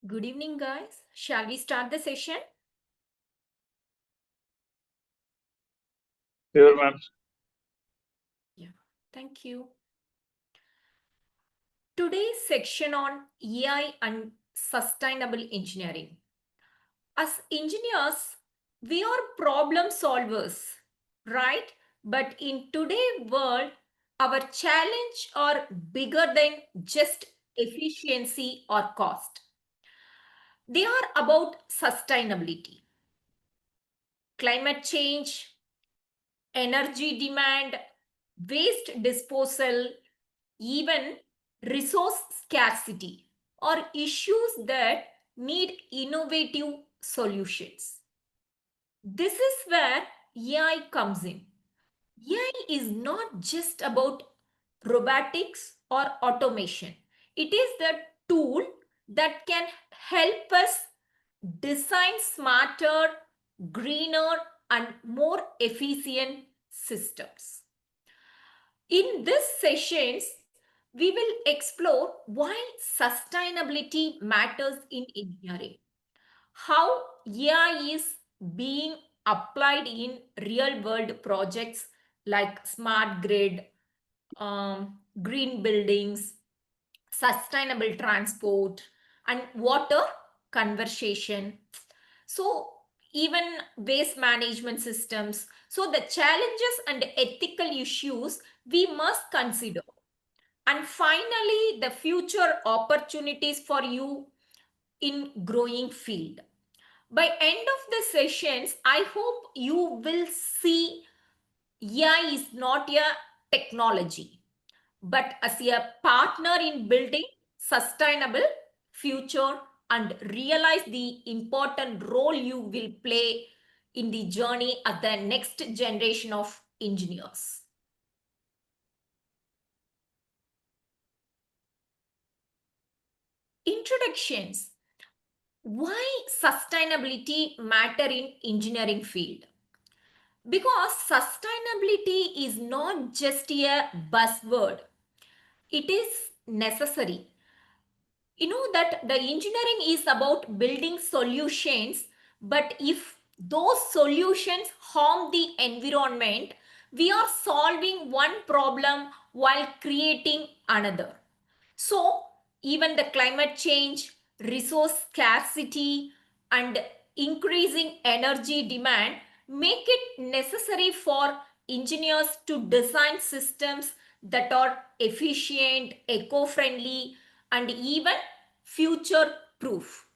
Good evening, guys. Shall we start the session? Sure, ma'am. Yeah, thank you. Today's section on AI and sustainable engineering. As engineers, we are problem solvers, right? But in today's world, our challenge are bigger than just efficiency or cost. They are about sustainability, climate change, energy demand, waste disposal, even resource scarcity are issues that need innovative solutions. This is where AI comes in. AI is not just about robotics or automation, it is the tool that can help us design smarter, greener, and more efficient systems. In this sessions, we will explore why sustainability matters in engineering, how AI is being applied in real world projects like smart grid, green buildings, sustainable transport, and water conservation. So, even waste management systems. So, the challenges and ethical issues we must consider. And finally, the future opportunities for you in growing field. By end of the sessions, I hope you will see AI is not a technology, but as a partner in building sustainable future and realize the important role you will play in the journey of the next generation of engineers. Introductions. Why sustainability matter in engineering field? Because sustainability is not just a buzzword, it is necessary. You know that the engineering is about building solutions, but if those solutions harm the environment, we are solving one problem while creating another. So, even the climate change, resource scarcity, and increasing energy demand make it necessary for engineers to design systems that are efficient, eco friendly, and even future proof.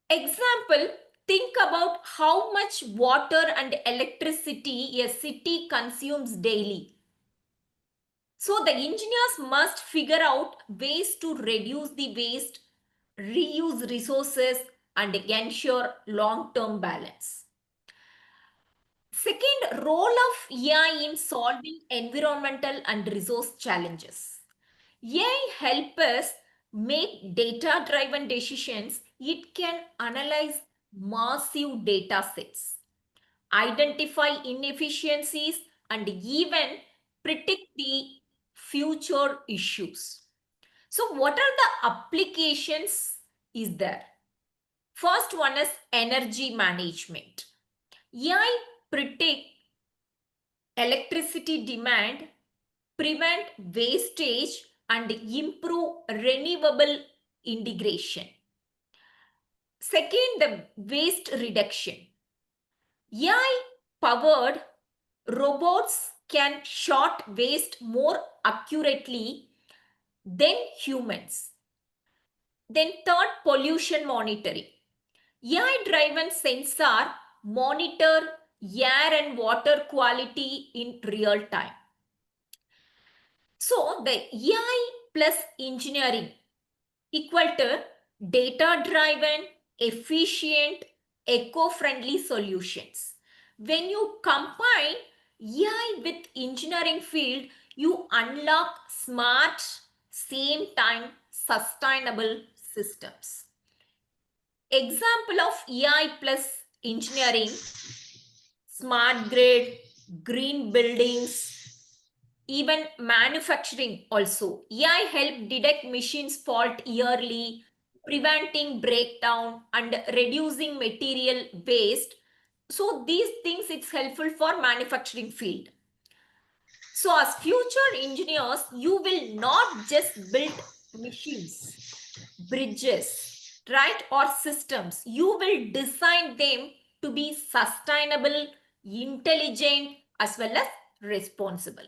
Example, think about how much water and electricity a city consumes daily. So the engineers must figure out ways to reduce the waste, reuse resources, and ensure long-term balance. Second, role of AI in solving environmental and resource challenges. AI helps us make data-driven decisions. It can analyze massive data sets, identify inefficiencies, and even predict the future issues. So, what are the applications is there? First one is energy management. AI predict electricity demand, prevent wastage, and improve renewable integration. Second, the waste reduction. AI powered robots can sort waste more accurately than humans. Then, third, pollution monitoring. AI driven sensor monitor air and water quality in real time. So, the AI plus engineering equal to data driven, efficient, eco friendly solutions. When you combine AI with engineering field, you unlock smart, same time sustainable systems. Example of AI plus engineering: smart grid, green buildings, even manufacturing also. AI help detect machines fault yearly, preventing breakdown and reducing material waste. So these things it's helpful for manufacturing field. So as future engineers, you will not just build machines, bridges, right, or systems. You will design them to be sustainable, intelligent, as well as responsible.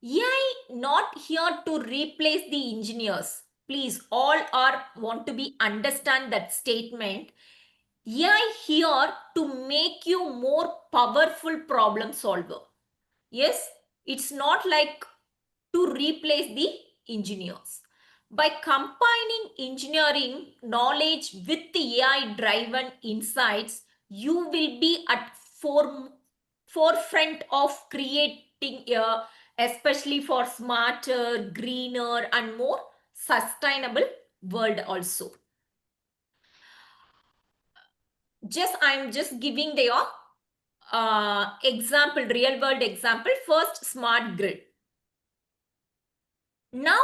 AI not here to replace the engineers. Please, all are want to be understand that statement. AI here to make you more powerful problem solver. Yes, it's not like to replace the engineers. By combining engineering knowledge with the AI driven insights, you will be at forefront of creating especially for smarter, greener, and more sustainable world also. I'm just giving the example, real world example. First, smart grid. Now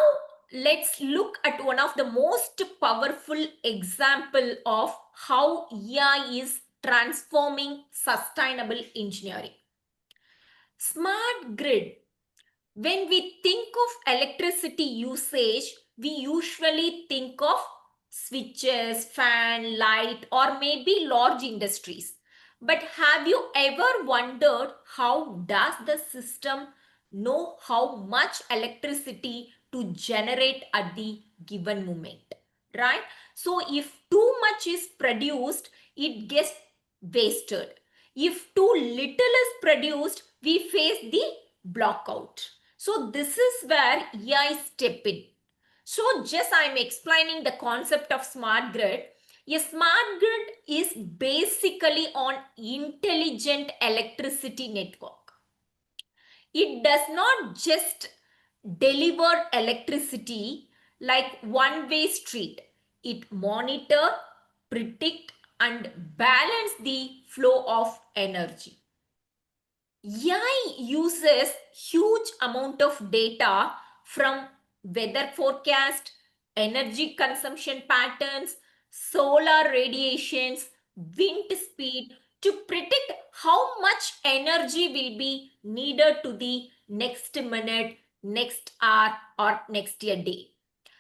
let's look at one of the most powerful example of how AI is transforming sustainable engineering. Smart grid. When we think of electricity usage, we usually think of switches, fan, light, or maybe large industries. But have you ever wondered how does the system know how much electricity to generate at the given moment? Right? So if too much is produced, it gets wasted. If too little is produced, we face the blockout. So this is where AI step in. So just I'm explaining the concept of smart grid. A smart grid is basically on intelligent electricity network. It does not just deliver electricity like one-way street. It monitor, predict, and balance the flow of energy. AI uses huge amount of data from weather forecast, energy consumption patterns, solar radiations, wind speed to predict how much energy will be needed to the next minute, next hour, or next year day.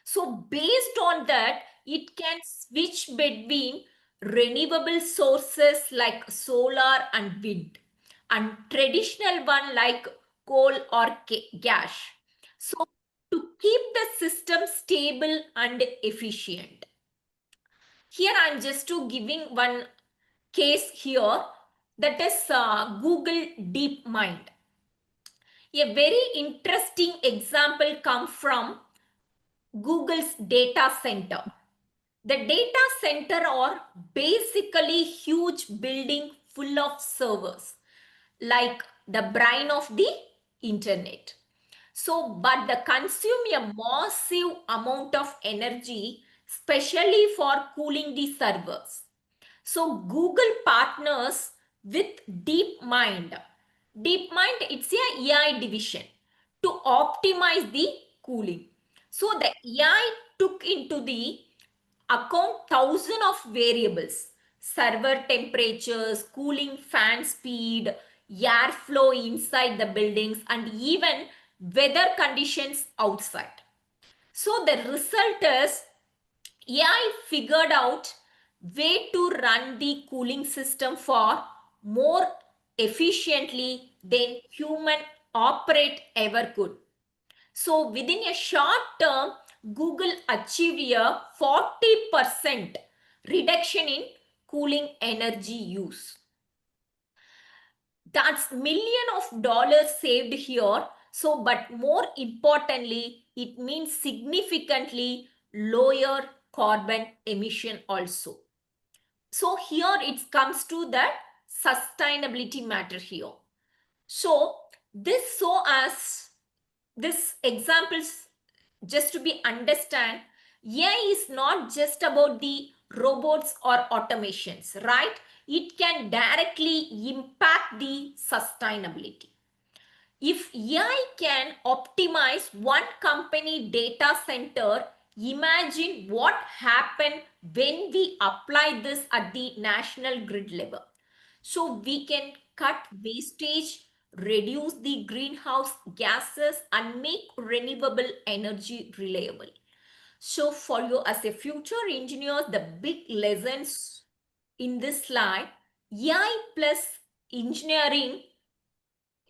So based on that, it can switch between renewable sources like solar and wind and traditional one like coal or gas. So to keep the system stable and efficient. Here I'm just to giving one case here, that is Google DeepMind. A very interesting example come from Google's data center. The data center are basically huge building full of servers, like the brain of the internet. So, but they consume a massive amount of energy, especially for cooling the servers. So, Google partners with DeepMind. DeepMind, it's a AI division to optimize the cooling. So, the AI took into the account thousands of variables: server temperatures, cooling fan speed, airflow inside the buildings, and even weather conditions outside. So the result is AI figured out way to run the cooling system for more efficiently than human operate ever could. So within a short term, Google achieved a 40% reduction in cooling energy use. That's million of dollars saved here. So, but more importantly, it means significantly lower carbon emission also. So here it comes to that sustainability matter here. So this so as this examples just to be understand, AI is not just about the robots or automations, right? It can directly impact the sustainability. If AI can optimize one company data center, Imagine what happened when we apply this at the national grid level. So we can cut wastage, reduce the greenhouse gases, and make renewable energy reliable. So for you as a future engineer, the big lessons in this slide, AI plus engineering,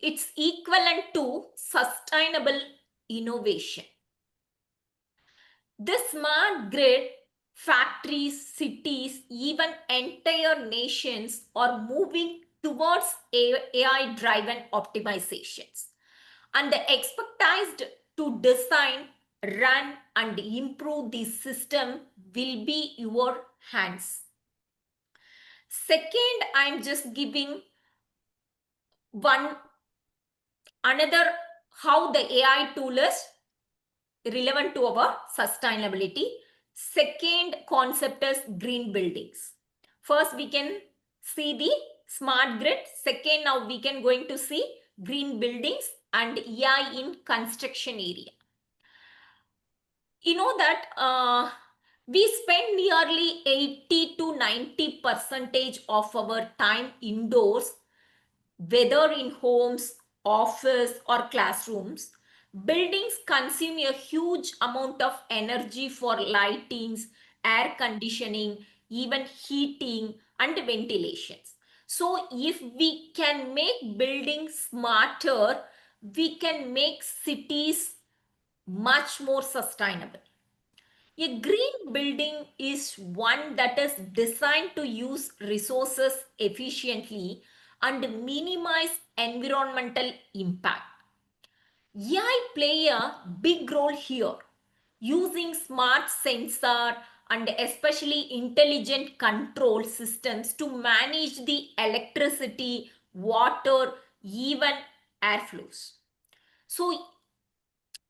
it's equivalent to sustainable innovation. The smart grid, factories, cities, even entire nations are moving towards AI driven optimizations. And the expertise to design, run, and improve the system will be your hands. Second, I'm just giving one another how the AI tool is relevant to our sustainability. Second concept is green buildings. First, we can see the smart grid. Second, now we can going to see green buildings and AI in construction area. You know that we spend nearly 80 to 90 percentage of our time indoors, whether in homes, office, or classrooms. Buildings consume a huge amount of energy for lightings, air conditioning, even heating and ventilations. So if we can make buildings smarter, we can make cities much more sustainable. A green building is one that is designed to use resources efficiently and minimize environmental impact. AI play a big role here, using smart sensor and especially intelligent control systems to manage the electricity, water, even airflows. So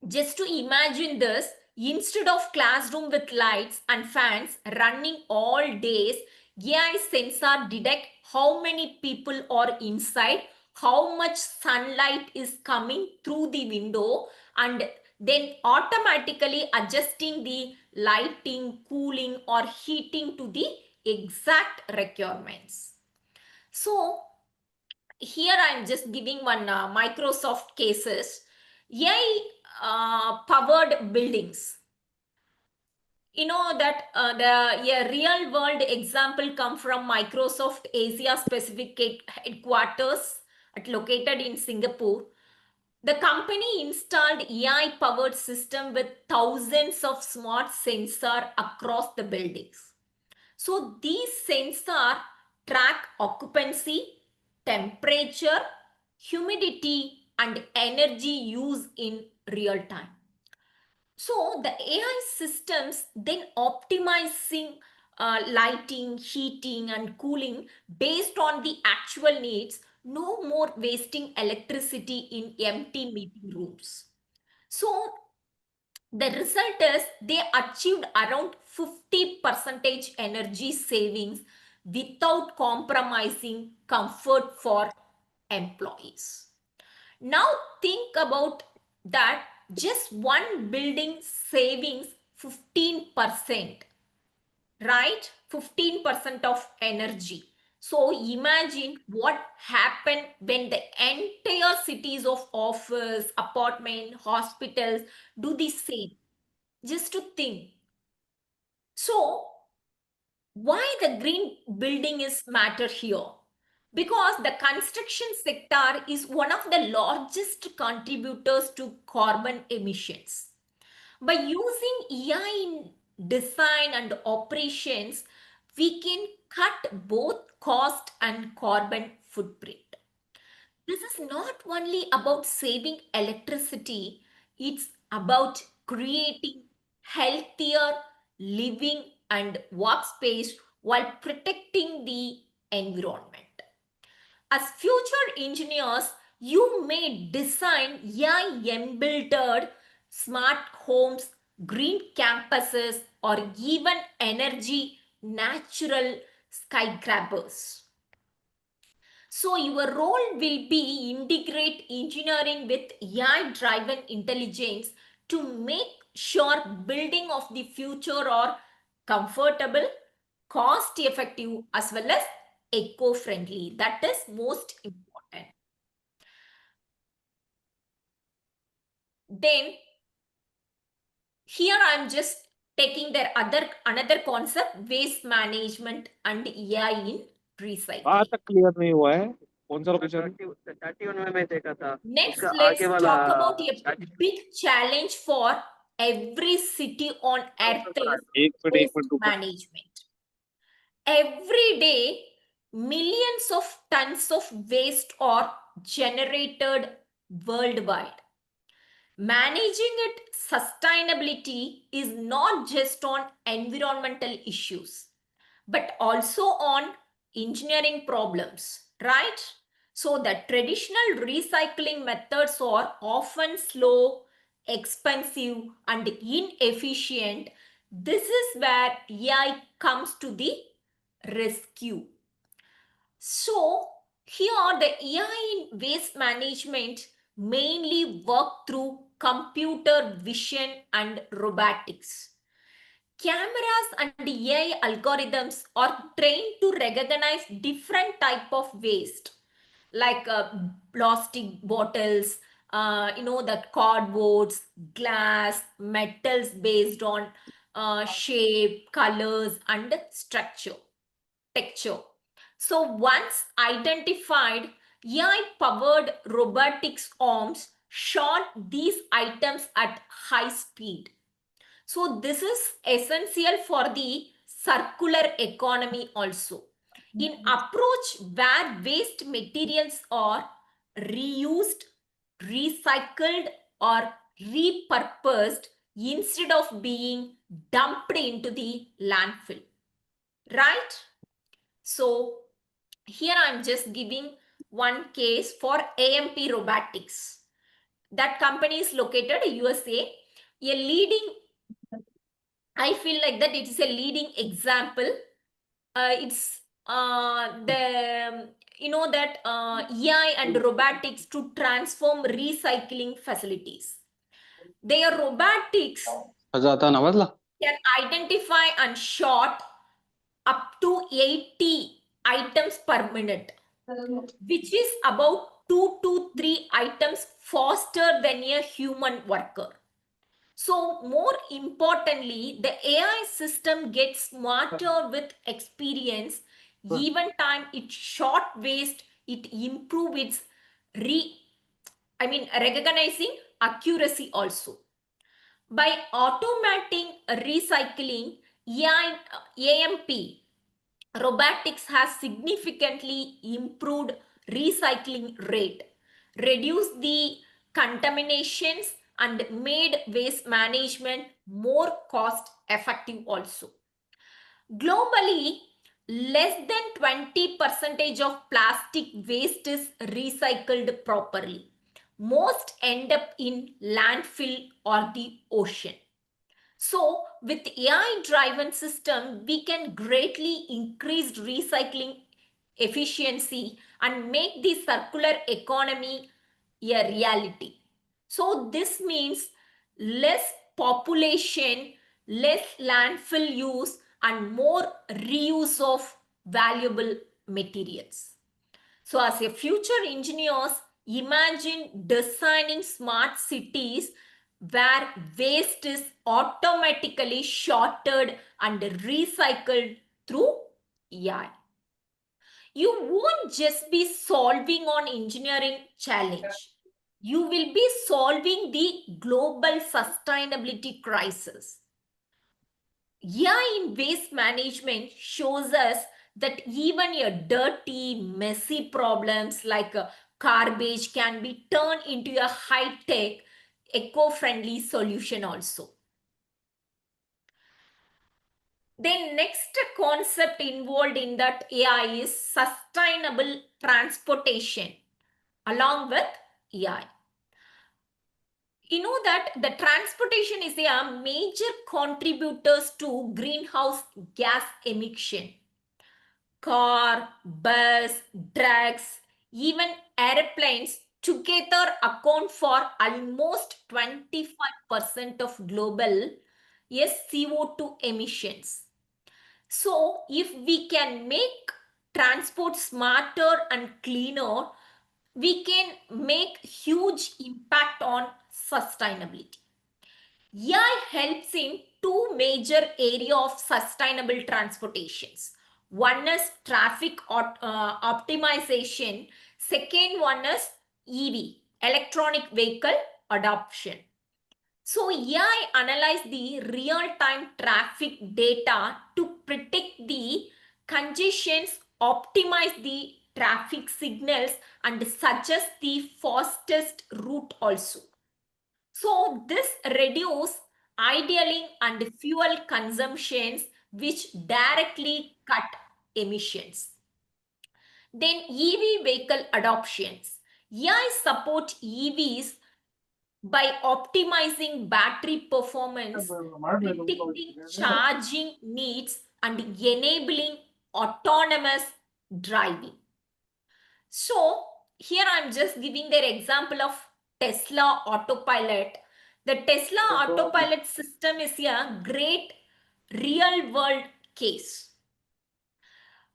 just to imagine this, instead of classroom with lights and fans running all days, AI sensor detect how many people are inside, how much sunlight is coming through the window, and then automatically adjusting the lighting, cooling, or heating to the exact requirements. So here I'm just giving one Microsoft cases. AI powered buildings. You know that the real world example come from Microsoft Asia Pacific headquarters located in Singapore. The company installed AI powered system with thousands of smart sensor across the buildings. So these sensors track occupancy, temperature, humidity, and energy use in real time. So the AI systems then optimizing lighting, heating, and cooling based on the actual needs. No more wasting electricity in empty meeting rooms. So the result is they achieved around 50 percentage energy savings without compromising comfort for employees. Now think about that, just one building savings 15%, right? 15% of energy. So imagine what happened when the entire cities of office, apartment, hospitals do the same. Just to think. So why the green building is matter here? Because the construction sector is one of the largest contributors to carbon emissions. By using AI in design and operations, we can cut both cost and carbon footprint. This is not only about saving electricity, it's about creating healthier living and workspace while protecting the environment. As future engineers, you may design AI embedded smart homes, green campuses, or even energy natural skyscrapers. So your role will be integrate engineering with AI driven intelligence to make ensure building of the future are comfortable, cost effective, as well as eco-friendly. That is most important. Then here I'm just taking their another concept, waste management and AI in recycling. बात तक clear नहीं हुआ है कौन सा location 31 में मैं देखा था Next, उसका let's आगे वाला talk about a big challenge for every city on earth is एक मिनट waste रुको management. Every day, millions of tons of waste are generated worldwide. Managing it sustainability is not just on environmental issues, but also on engineering problems, right? So the traditional recycling methods are often slow, expensive, and inefficient. This is where AI comes to the rescue. So here the AI in waste management mainly work through computer vision and robotics. Cameras and AI algorithms are trained to recognize different type of waste like plastic bottles, that cardboards, glass, metals based on shape, colors, and texture. So once identified, AI-powered robotics arms shot these items at high speed. So this is essential for the circular economy also. In approach where waste materials are reused, recycled, or repurposed instead of being dumped into the landfill. Right? So here I'm just giving one case for AMP Robotics. That company is located in USA. A leading, I feel like that it is a leading example. It's the that AI and robotics to transform recycling facilities. Their robotics can identify and sort up to 80 items per minute, which is about 2 to 3 items faster than a human worker. So more importantly, the AI system gets smarter with experience. Even time it short waste, it improve its recognizing accuracy also. By automating recycling, AMP robotics has significantly improved recycling rate, reduced the contaminations, and made waste management more cost effective also. Globally, less than 20% of plastic waste is recycled properly. Most end up in landfill or the ocean. So with AI-driven system, we can greatly increase recycling efficiency and make the circular economy a reality. So this means less population, less landfill use, and more reuse of valuable materials. So as a future engineers, imagine designing smart cities where waste is automatically sorted and recycled through AI. You won't just be solving an engineering challenge. You will be solving the global sustainability crisis. AI in waste management shows us that even a dirty, messy problems like garbage can be turned into a high-tech, eco-friendly solution also. Then next concept involved in that AI is sustainable transportation along with AI. You know that the transportation is a major contributors to greenhouse gas emission. Car, bus, trucks, even airplanes together account for almost 25% of global CO2 emissions. So, if we can make transport smarter and cleaner, we can make huge impact on sustainability. AI helps in two major area of sustainable transportations. One is traffic optimization. Second one is EV, electronic vehicle adoption. So AI analyze the real-time traffic data to predict the congestions, optimize the traffic signals, and suggest the fastest route also. So this reduce idling and fuel consumptions, which directly cut emissions. Then EV vehicle adoptions. AI support EVs by optimizing battery performance, predicting charging needs, and enabling autonomous driving. So here I'm just giving their example of Tesla Autopilot. The Tesla Autopilot system is a great real world case.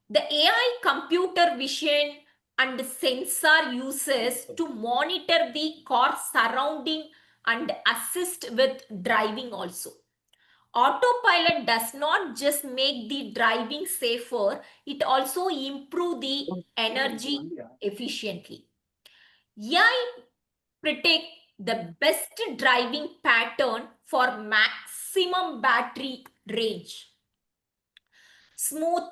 The AI computer vision and sensor uses to monitor the car surrounding and assist with driving also. Autopilot does not just make the driving safer, it also improve the energy efficiently. AI predict the best driving pattern for maximum battery range. Smooth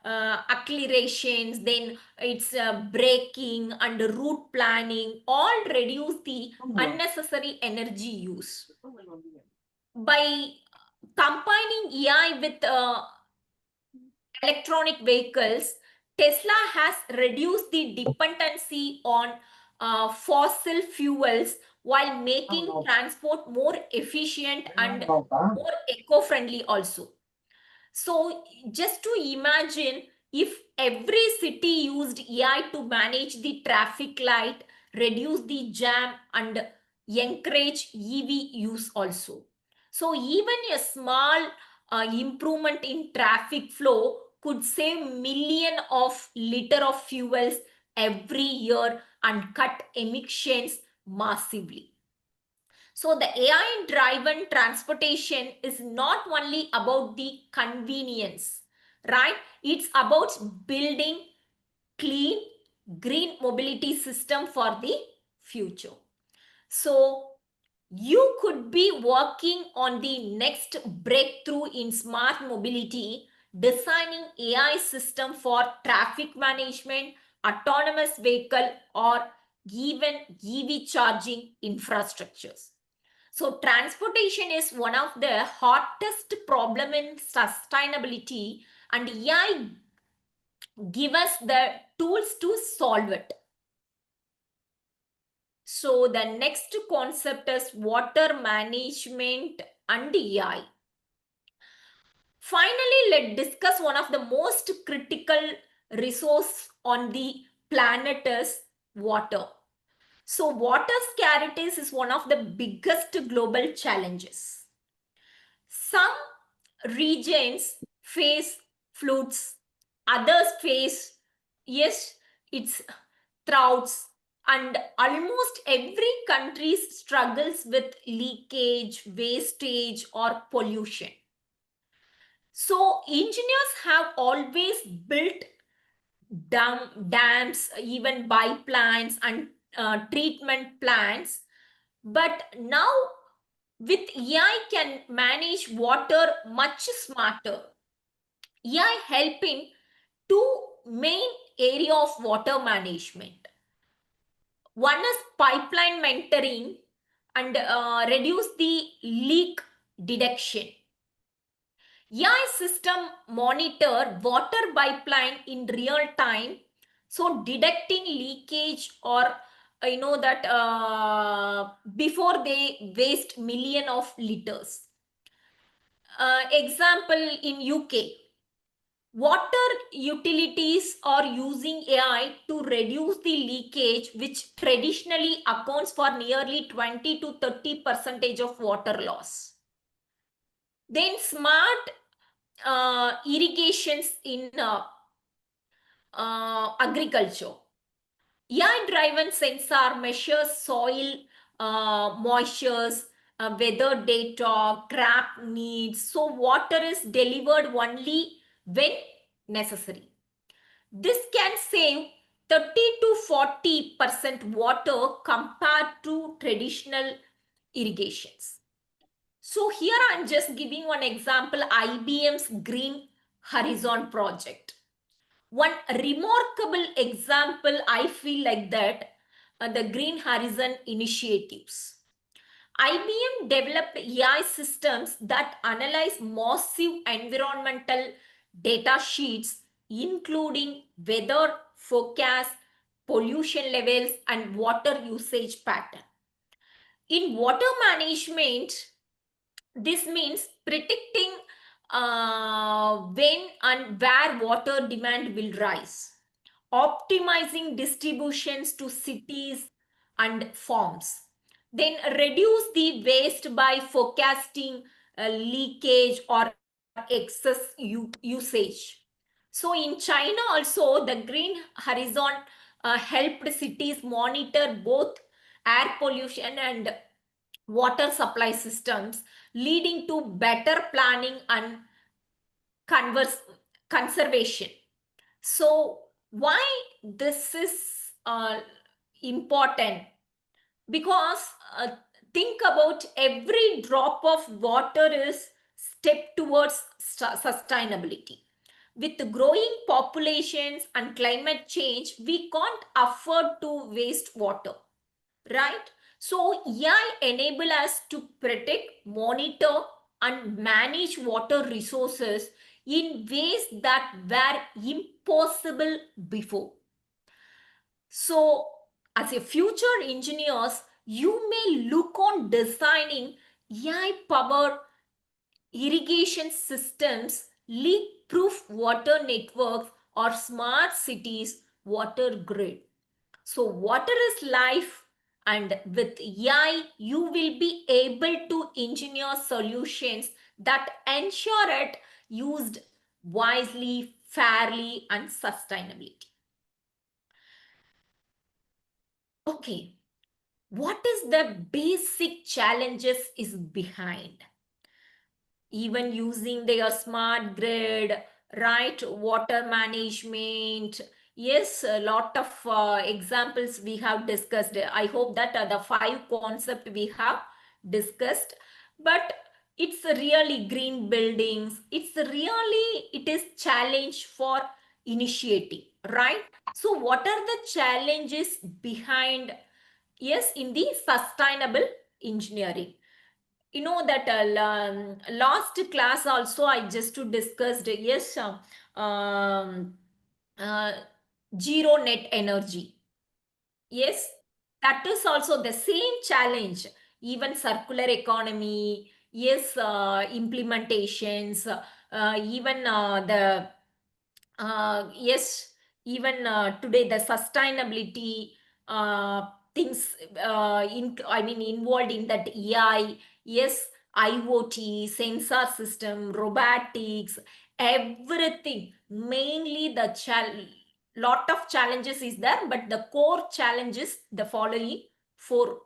accelerations, then it's braking and route planning all reduce the unnecessary energy use. By combining AI with electronic vehicles, Tesla has reduced the dependency on fossil fuels while making transport more efficient and more eco-friendly also. So just to imagine, if every city used AI to manage the traffic light, reduce the jam, and encourage EV use also. So even a small improvement in traffic flow could save million of liter of fuels every year and cut emissions massively. So the AI driven transportation is not only about the convenience, right? It's about building clean green mobility system for the future. So you could be working on the next breakthrough in smart mobility, designing AI system for traffic management, autonomous vehicle, or even EV charging infrastructures. So transportation is one of the hottest problem in sustainability, and AI give us the tools to solve it. So the next concept is water management and AI. Finally, let's discuss one of the most critical resource on the planet is water. So water scarcity is one of the biggest global challenges. Some regions face floods, others face, yes, it's droughts, and almost every country struggles with leakage, wastage, or pollution. So engineers have always built dams, even pipelines and treatment plants, but now with AI can manage water much smarter. AI helping two main area of water management. One is pipeline mentoring and reduce the leak detection. AI system monitor water pipeline in real time, so detecting leakage or before they waste million of liters. Example in UK, Water utilities are using AI to reduce the leakage, which traditionally accounts for nearly 20 to 30% of water loss. Then smart irrigations in agriculture. AI-driven sensor measures soil moistures, weather data, crop needs. So water is delivered only when necessary. This can save 30 to 40% water compared to traditional irrigations. So here I'm just giving one example, IBM's Green Horizon project. One remarkable example, I feel like that, the Green Horizon initiatives. IBM developed AI systems that analyze massive environmental data sheets, including weather forecasts, pollution levels, and water usage pattern. In water management, this means predicting when and where water demand will rise, optimizing distributions to cities and farms, then reduce the waste by forecasting leakage or excess usage. So in China also, the Green Horizon helped cities monitor both air pollution and water supply systems, leading to better planning and conservation. So why this is important? Because think about every drop of water is step towards sustainability. With growing populations and climate change, we can't afford to waste water, right? So AI enable us to protect, monitor, and manage water resources in ways that were impossible before. So as a future engineers, you may look on designing AI-powered irrigation systems, leak-proof water networks, or smart cities water grid. So water is life, and with AI, you will be able to engineer solutions that ensure it used wisely, fairly, and sustainably. Okay, what is the basic challenges is behind? Even using their smart grid, right? Water management. Yes, a lot of examples we have discussed. I hope that the 5 concepts we have discussed, but it's really green buildings. It is challenge for initiating, right? So what are the challenges behind, yes, in the sustainable engineering? You know that last class also I just to discussed, yes, um, uh, zero net energy. Yes, that is also the same challenge. Even circular economy, yes, implementations, even the yes, even today the sustainability things involved in that AI, yes, IoT, sensor system, robotics, everything. Mainly the lot of challenges is there, but the core challenge is the following 4.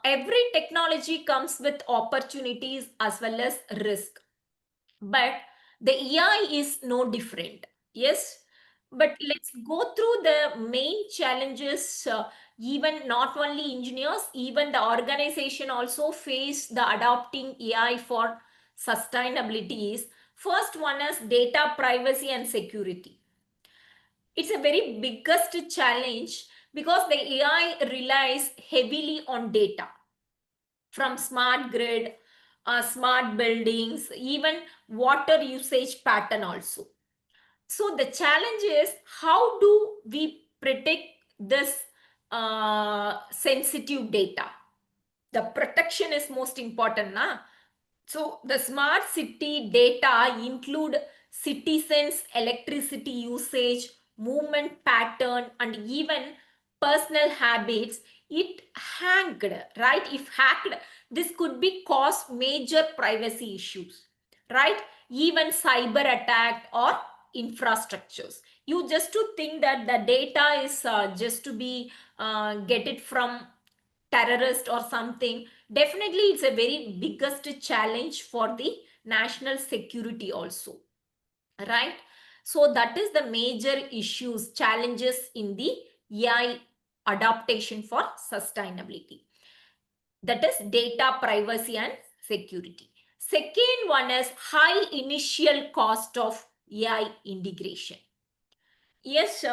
Every technology comes with opportunities as well as risk, but the AI is no different. Yes, but let's go through the main challenges. Even not only engineers, even the organization also face the adopting AI for sustainability. Is first one is data privacy and security. It's a very biggest challenge because the AI relies heavily on data from smart grid, smart buildings, even water usage pattern also. So the challenge is, how do we protect this sensitive data? The protection is most important, na? So the smart city data include citizens' electricity usage, movement pattern, and even personal habits, it hacked, right? If hacked, this could be cause major privacy issues, right? Even cyber attack or infrastructures. You just to think that the data is just to be get it from terrorist or something. Definitely, it's a very biggest challenge for the national security also, right? So that is the major issues, challenges in the AI adaptation for sustainability. That is data privacy and security. Second one is high initial cost of AI integration. Yes,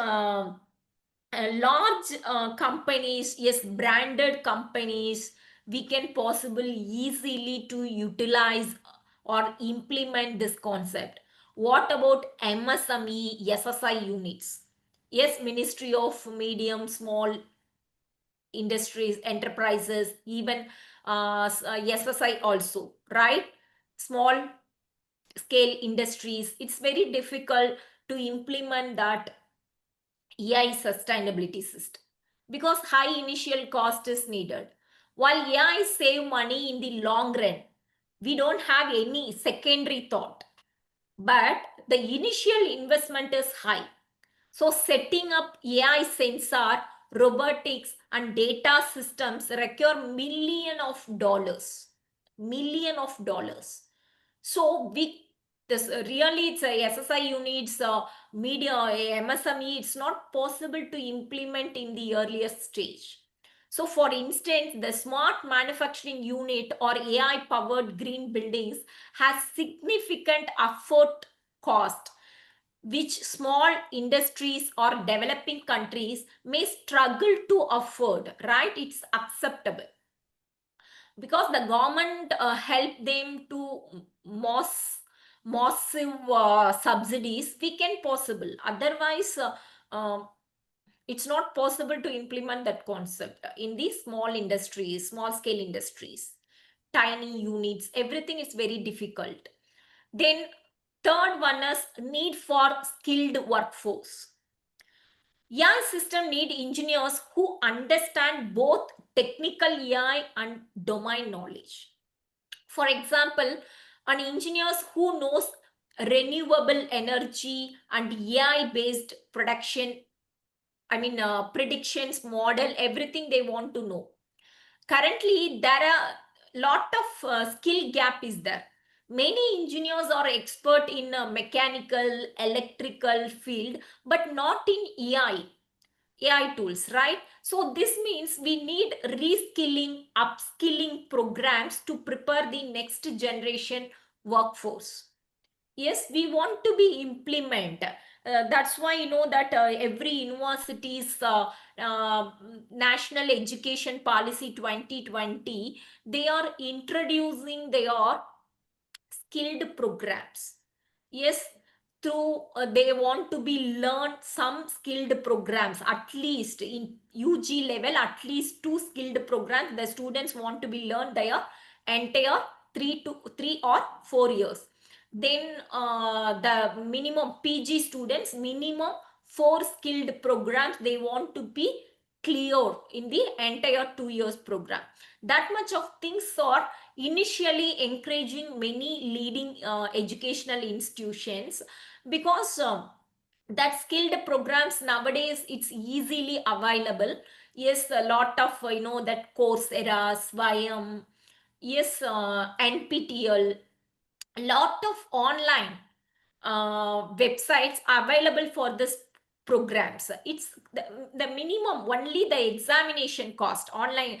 large companies, yes, branded companies, we can possibly easily to utilize or implement this concept. What about MSME, SSI units? Yes, Ministry of Medium, Small Industries, Enterprises, even SSI also, right? Small scale industries. It's very difficult to implement that AI sustainability system because high initial cost is needed. While AI save money in the long run, we don't have any secondary thought. But the initial investment is high. So setting up AI sensor, robotics, and data systems require million of dollars. So we this really it's a SSI units, media, MSME. It's not possible to implement in the earliest stage. So, for instance, the smart manufacturing unit or AI powered green buildings has significant effort cost, which small industries or developing countries may struggle to afford, right? It's acceptable because the government help them to massive subsidies, we can possible. Otherwise, it's not possible to implement that concept in these small industries, small scale industries, tiny units. Everything is very difficult. Then third one is need for skilled workforce. AI system need engineers who understand both technical AI and domain knowledge. For example, an engineers who knows renewable energy and AI based production, predictions model, everything they want to know. Currently, there are lot of skill gap is there. Many engineers are expert in mechanical, electrical field, but not in AI tools, right? So this means we need reskilling, upskilling programs to prepare the next generation workforce. Yes, we want to be implement. That's why you know that every university's national education policy 2020, they are introducing their skilled programs. Yes, through they want to be learned some skilled programs, at least in UG level, at least 2 skilled programs the students want to be learned their entire 3 or 4 years. Then the minimum PG students, minimum 4 skilled programs they want to be clear in the entire 2 years program. That much of things are initially encouraging many leading educational institutions because that skilled programs nowadays it's easily available. Yes, a lot of that Coursera, Swayam, yes, NPTEL, lot of online websites available for this programs. It's the minimum only the examination cost online,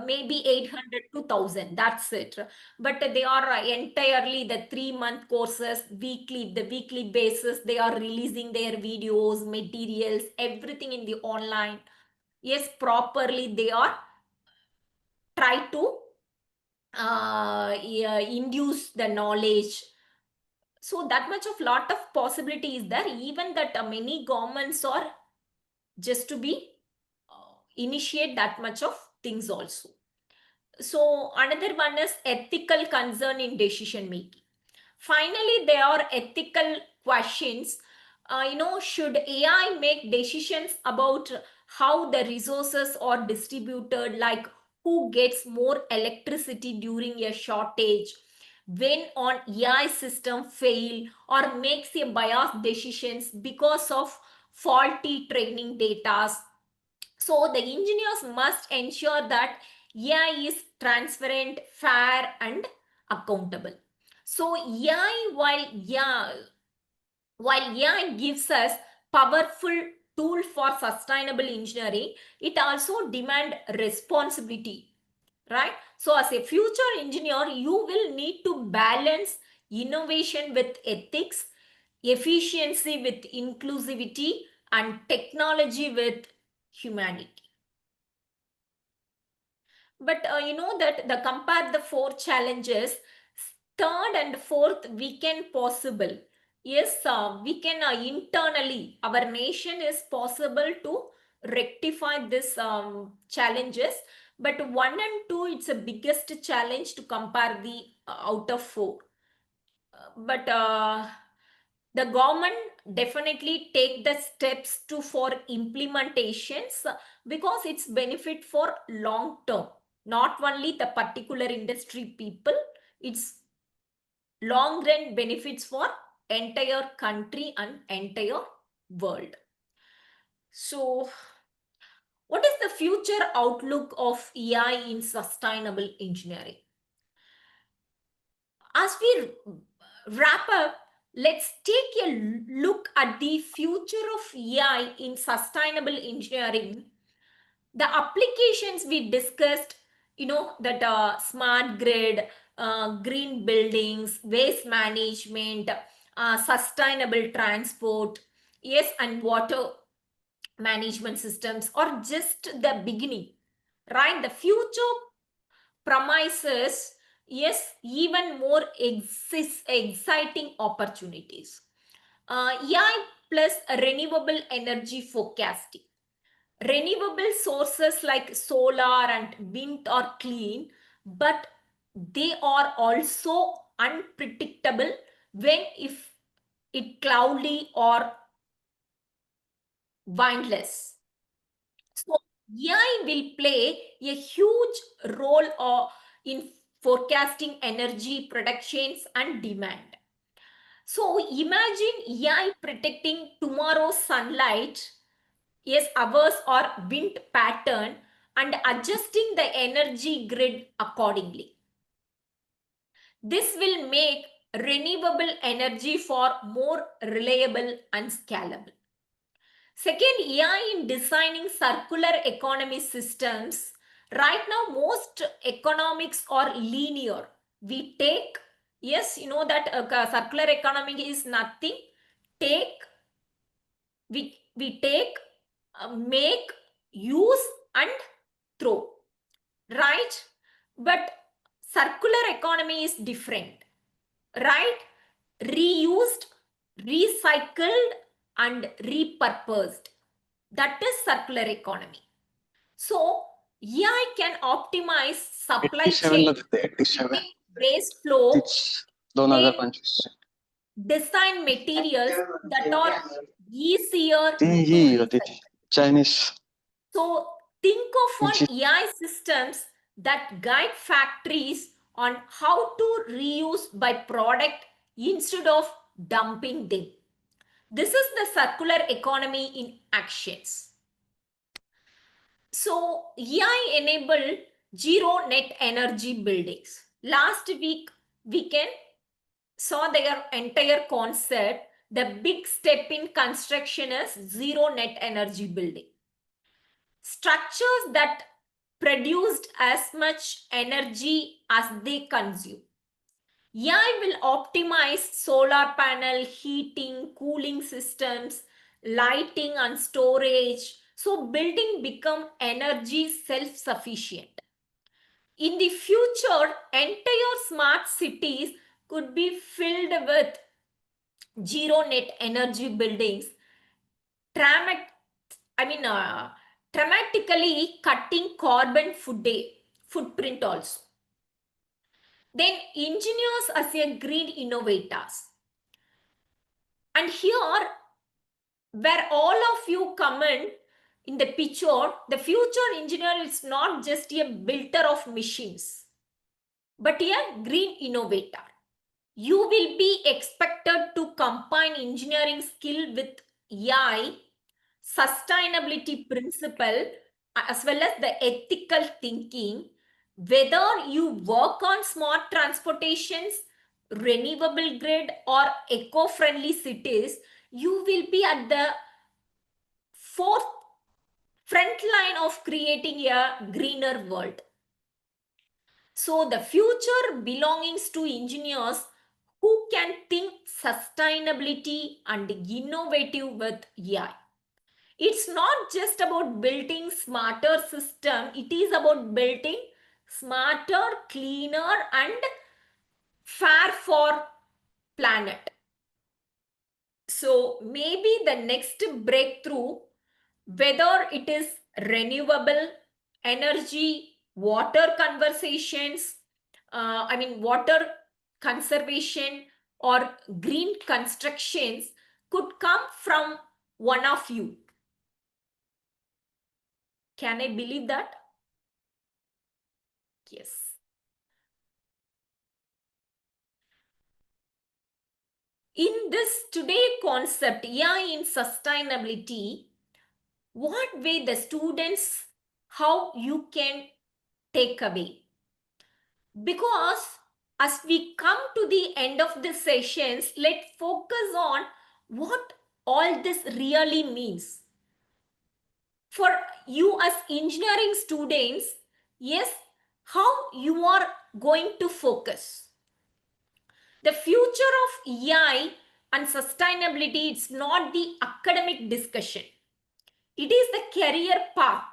maybe 800 to 1000, that's it. But they are entirely the 3 month courses, the weekly basis they are releasing their videos, materials, everything in the online. Yes, properly they are try to yeah, induce the knowledge. So that much of lot of possibility is there, even that many governments are just to be initiate that much of things also. So another one is ethical concern in decision making. Finally, there are ethical questions. Should AI make decisions about how the resources are distributed, like who gets more electricity during a shortage, when an AI system fail or makes a biased decisions because of faulty training data? So the engineers must ensure that AI is transparent, fair, and accountable. So while AI gives us powerful tool for sustainable engineering, it also demand responsibility, right? So as a future engineer, you will need to balance innovation with ethics, efficiency with inclusivity, and technology with humanity. But that the compare the four challenges, third and fourth we can possible. Yes, we can internally, our nation is possible to rectify this challenges. But one and two, it's a biggest challenge to compare the out of four. But the government definitely take the steps to for implementations, because it's benefit for long term, not only the particular industry people, it's long run benefits for entire country and entire world. So what is the future outlook of AI in sustainable engineering? As we wrap up, let's take a look at the future of AI in sustainable engineering. The applications we discussed, that smart grid, green buildings, waste management, sustainable transport, yes, and water management systems are just the beginning, right? The future promises, yes, even more exciting opportunities. AI plus renewable energy forecasting. Renewable sources like solar and wind are clean, but they are also unpredictable when if it cloudy or windless. So AI will play a huge role in forecasting energy productions and demand. So imagine AI predicting tomorrow's sunlight, yes, hours or wind pattern, and adjusting the energy grid accordingly. This will make renewable energy for more reliable and scalable. Second, AI in designing circular economy systems. Right now, most economics are linear. We take, yes, that circular economy is nothing. We take, make, use, and throw, right? But circular economy is different, right? Reused, recycled, and repurposed. That is circular economy. So AI can optimize supply 87 chain, ला देते 87 predict waste flow, तीच then 2025 design materials that are easier ती to ही होती recycle. थी Chinese So think of on AI systems that guide factories on how to reuse by product instead of dumping them. This is the circular economy in actions. So AI enabled zero net energy buildings. Last week, we can saw their entire concept. The big step in construction is zero net energy building. Structures that produced as much energy as they consume. AI will optimize solar panel, heating, cooling systems, lighting and storage. So building become energy self-sufficient. In the future, entire smart cities could be filled with zero net energy buildings, dramatically cutting carbon footprint also. Then engineers as a green innovators. And And here, where all of you comment in the picture, the future engineer is not just a builder of machines, but a green innovator. You will be expected to combine engineering skill with AI, sustainability principle, as well as the ethical thinking. Whether you work on smart transportations, renewable grid, or eco-friendly cities, you will be at the fourth front line of creating a greener world. So the future belongs to engineers who can think sustainability and innovative with AI. It's not just about building smarter system, it is about building smarter, cleaner and fair for planet. So maybe the next breakthrough, whether it is renewable energy, water water conservation or green constructions, could come from one of you. Can I believe that? Yes. In this today concept, AI in sustainability, what way the students, how you can take away? Because as we come to the end of the sessions, let's focus on what all this really means. For you as engineering students, yes, how you are going to focus. The future of AI and sustainability, it's not the academic discussion. It is the career path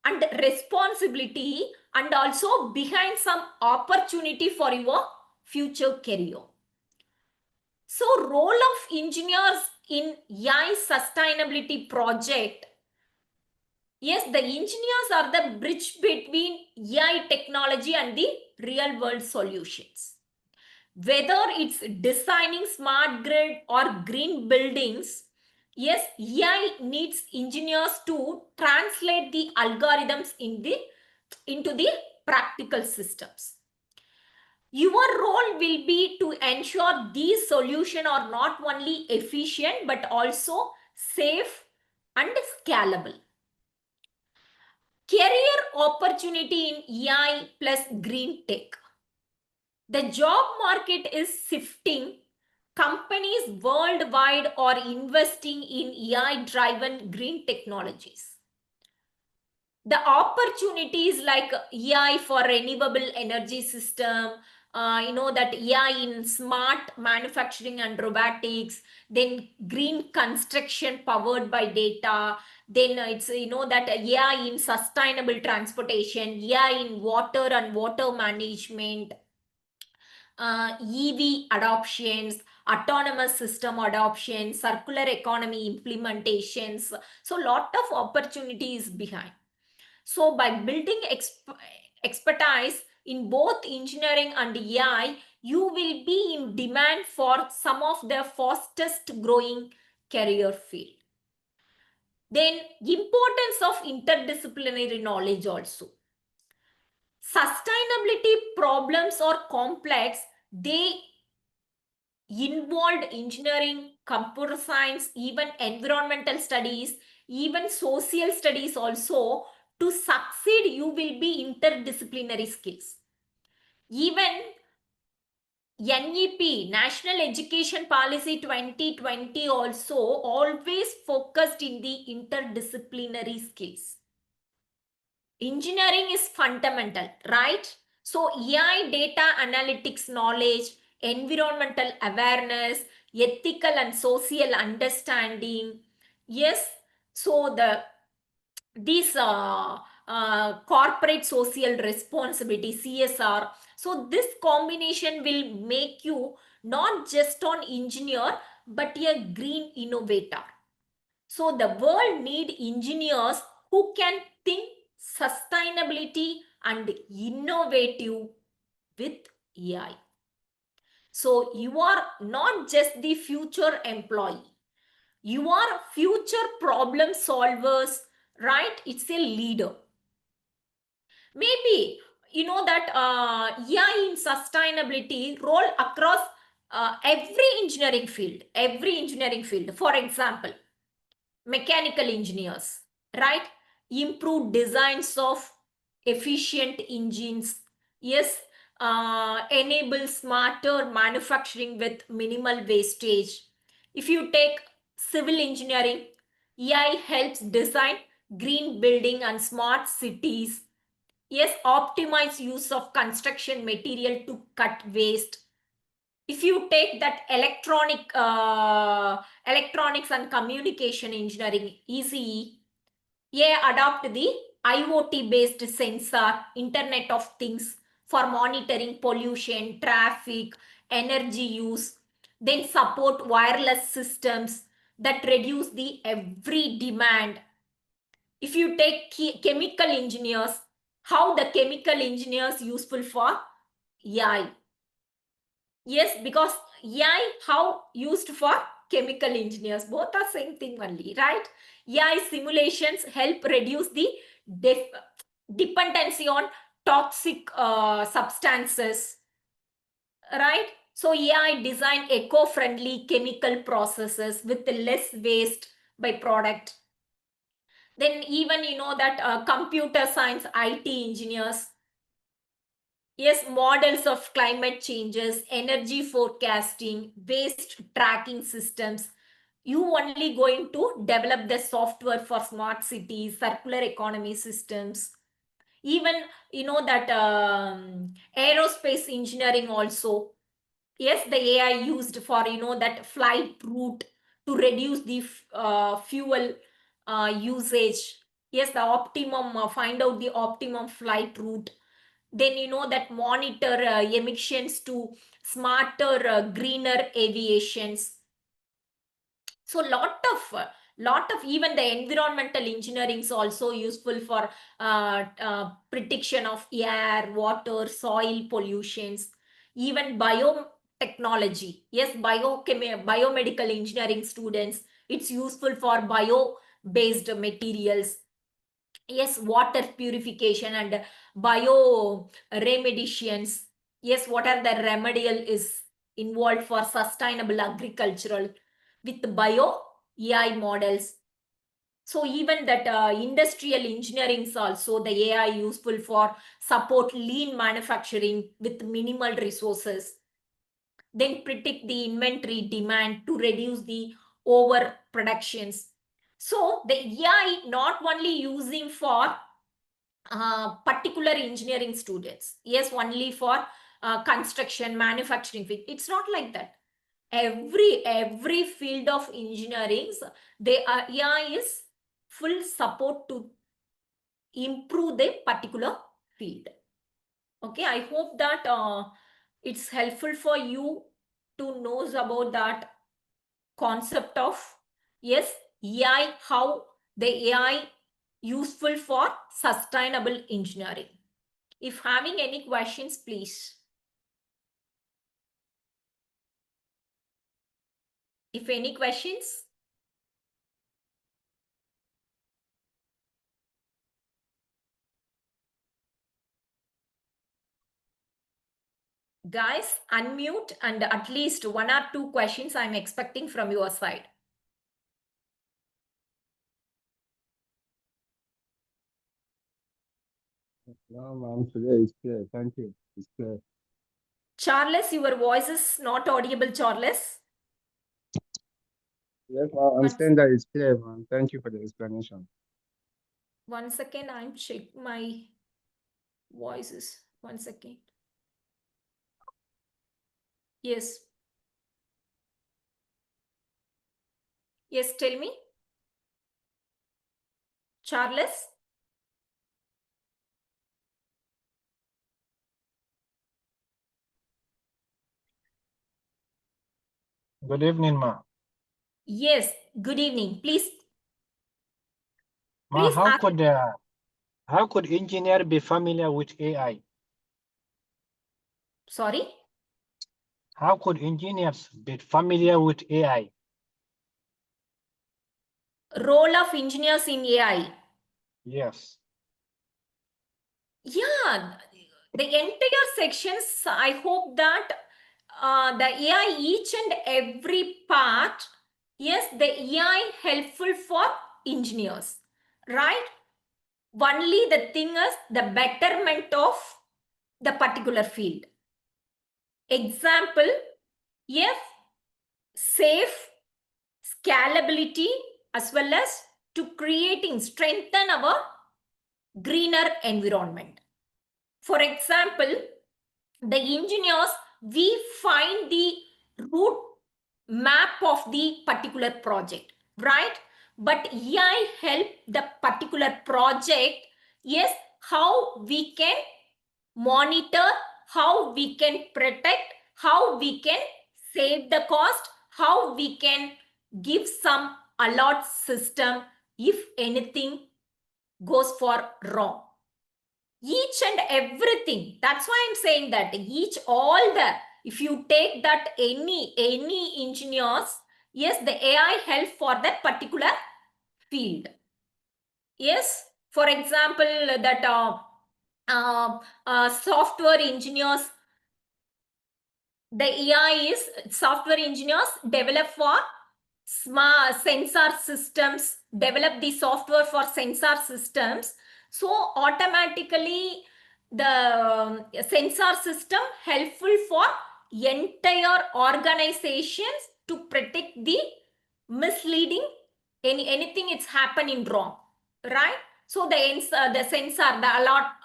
and responsibility, and also behind some opportunity for your future career. So role of engineers in AI sustainability project. Yes, the engineers are the bridge between AI technology and the real world solutions. Whether it's designing smart grid or green buildings, yes, AI needs engineers to translate the algorithms into the practical systems. Your role will be to ensure these solutions are not only efficient but also safe and scalable. Career opportunity in AI plus green tech. The job market is shifting. Companies worldwide are investing in AI-driven green technologies. The opportunities like AI for renewable energy system, that AI in smart manufacturing and robotics, then green construction powered by data, then it's that AI in sustainable transportation, AI in water and water management, EV adoptions, autonomous system adoption, circular economy implementations. So lot of opportunities behind. So by building expertise in both engineering and AI, you will be in demand for some of the fastest growing career field. Then importance of interdisciplinary knowledge also. Sustainability problems are complex. They involved engineering, computer science, even environmental studies, even social studies also. To succeed, you will be interdisciplinary skills. Even NEP, National Education Policy 2020 also always focused in the interdisciplinary skills. Engineering is fundamental, right? So AI data analytics knowledge, environmental awareness, ethical and social understanding. Yes, so these corporate social responsibility, CSR. So this combination will make you not just an engineer, but a green innovator. So the world need engineers who can think sustainability and innovative with AI. So you are not just the future employee. You are future problem solvers, right? It's a leader. Maybe you know that AI in sustainability roll across every engineering field. Every engineering field. For example, mechanical engineers, right? Improve designs of efficient engines. Yes, enable smarter manufacturing with minimal wastage. If you take civil engineering, AI helps design green building and smart cities. Yes, optimize use of construction material to cut waste. If you take that electronics and communication engineering, ECE, adopt the IoT based sensor, Internet of Things, for monitoring pollution, traffic, energy use. Then support wireless systems that reduce the every demand. If you take chemical engineers, how the chemical engineers useful for AI? Yes, because AI how used for chemical engineers, both are same thing only, right? AI simulations help reduce the dependency on toxic substances, right? So AI design eco-friendly chemical processes with less waste by product. Then even you know that computer science IT engineers, yes, models of climate changes, energy forecasting, waste tracking systems. You only going to develop the software for smart cities, circular economy systems. Even you know that aerospace engineering also. Yes, the AI used for you know that flight route to reduce the fuel usage. Yes, the optimum find out the optimum flight route. Then you know that monitor emissions to smarter greener aviations. So lot of even the environmental engineering is also useful for prediction of air, water, soil pollutions. Even biotechnology, yes, biomedical engineering students, it's useful for bio based materials. Yes, water purification and bio remediations. Yes, what are the remedial is involved for sustainable agricultural with bio AI models. So even that industrial engineering is also the AI useful for support lean manufacturing with minimal resources. Then predict the inventory demand to reduce the overproductions. So the AI not only using for particular engineering students, yes, only for construction, manufacturing field. It's not like that. Every field of engineering, they are AI is full support to improve the particular field. Okay, I hope that it's helpful for you to know about that concept of, yes, AI, how the AI useful for sustainable engineering. If having any questions, please. If any questions? Guys, unmute and at least 1 or 2 questions I'm expecting from your side. No, ma'am, today is clear. Thank you. It's clear. Charles, your voice is not audible, Charles. Yes, ma'am, I'm saying that it's clear, ma'am. Thank you for the explanation. 1 second, I'm checking my voices. 1 second. Yes. Yes, tell me. Charles? Good evening, ma. Yes, good evening. Please Ma, ask. how could engineer be familiar with AI? Sorry? how could engineers be familiar with AI? Role of engineers in AI. Yes. Yeah, the entire sections, I hope that the AI, each and every part, yes, the AI helpful for engineers, right? Only the thing is the betterment of the particular field. Example, if safe, scalability, as well as to creating, strengthen our greener environment. For example, the engineers, we find the route map of the particular project, right? But AI help the particular project, yes, how we can monitor, how we can protect, how we can save the cost, how we can give some alert system if anything goes for wrong. Each and everything, that's why I'm saying that all the, if you take that any engineers, yes, the AI help for that particular field. Yes, for example, that software engineers, the AI is software engineers develop for smart sensor systems, develop the software for sensor systems. So automatically the sensor system helpful for entire organizations to protect the misleading anything it's happening wrong, right? So the sensor, the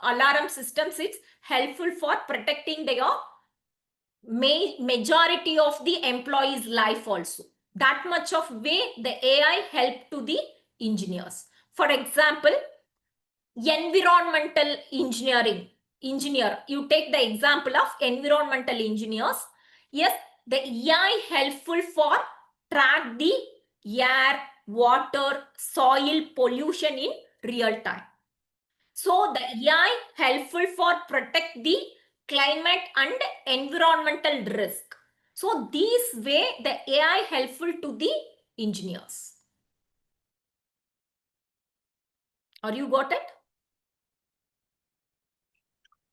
alarm systems, it's helpful for protecting their majority of the employees' life also. That much of way the AI help to the engineers. For example, environmental engineer, you take the example of environmental engineers. Yes, the AI helpful for track the air, water, soil pollution in real time. So the AI helpful for protect the climate and environmental risk. So this way the AI helpful to the engineers. Or you got it?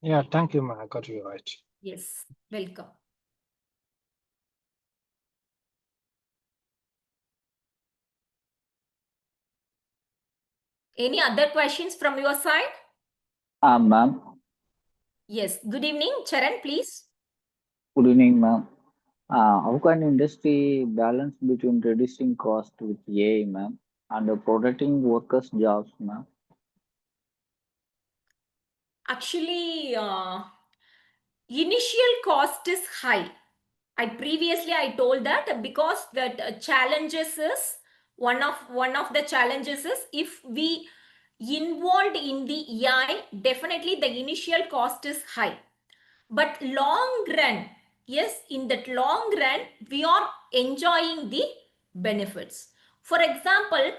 Yeah, thank you, ma. I got you right. Yes, welcome. Any other questions from your side? Ma'am, Yes, good evening. Charan, please. good evening, ma'am. How can industry balance between reducing cost with AI, ma'am, and protecting workers' jobs, ma'am? Actually, initial cost is high. I told that because the challenges is one of the challenges is if we involved in the AI, definitely the initial cost is high. But long run, yes, in that long run, we are enjoying the benefits. For example,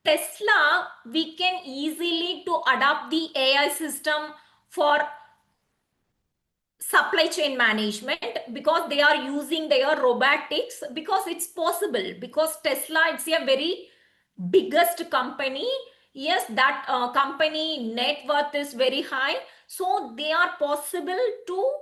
Tesla, we can easily to adopt the AI system for supply chain management because they are using their robotics, because it's possible, because Tesla, it's a very biggest company. Yes, that company net worth is very high, so they are possible to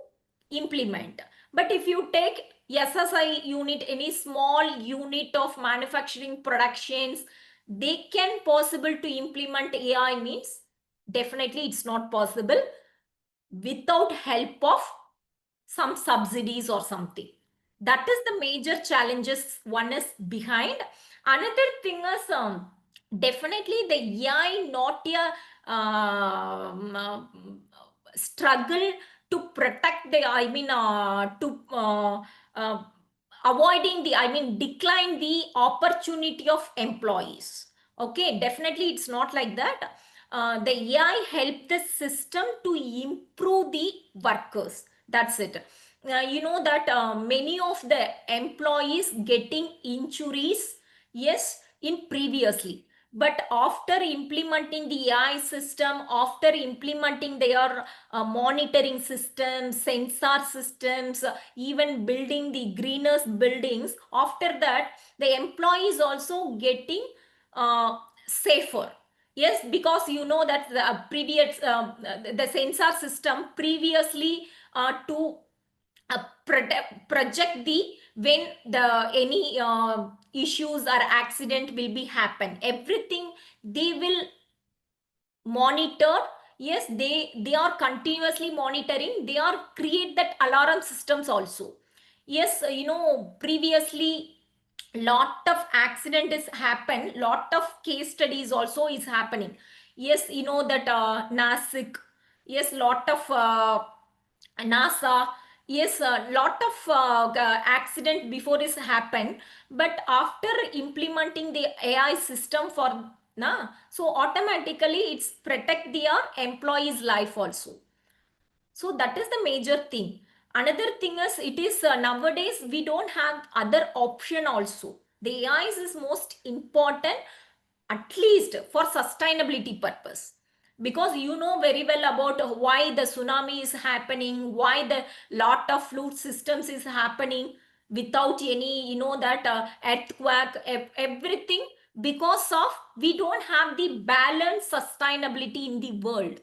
implement. But if you take SSI unit, any small unit of manufacturing productions, they can possible to implement AI means definitely it's not possible without help of some subsidies or something. That is the major challenges one is behind. Another thing is definitely the AI not a struggle to protect the, avoiding the, decline the opportunity of employees. Okay, definitely it's not like that. The AI help the system to improve the workers. That's it. You know that many of the employees getting injuries, yes, in previously. But after implementing the AI system, after implementing their monitoring systems, sensor systems, even building the greenest buildings, after that, the employees also getting safer. Yes, because you know that the previous the sensor system previously to project the when the any issues or accident will be happen, everything they will monitor. Yes, they are continuously monitoring, they are create that alarm systems also. Yes, you know, previously lot of accident is happen, lot of case studies also is happening. Yes, you know that nasik, yes, lot of NASA, yes, a lot of accident before this happened, but after implementing the AI system for so automatically it's protect their employees life also. So that is the major thing. Another thing is it is nowadays we don't have other option also. The AI is most important, at least for sustainability purpose, because you know very well about why the tsunami is happening, why the lot of flood systems is happening without any, you know, that earthquake, everything, because of we don't have the balanced sustainability in the world,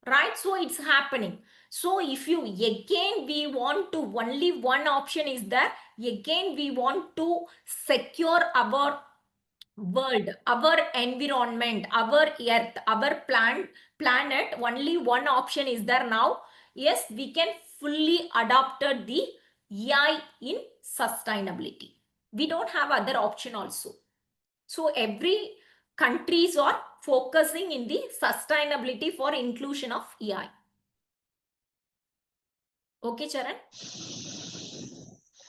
right? So it's happening. So if you again we want to, only one option is there, again we want to secure our world, our environment, our earth, our planet, only one option is there now. Yes, we can fully adopted the AI in sustainability. We don't have other option also. So every countries are focusing in the sustainability for inclusion of AI. Okay, Charan?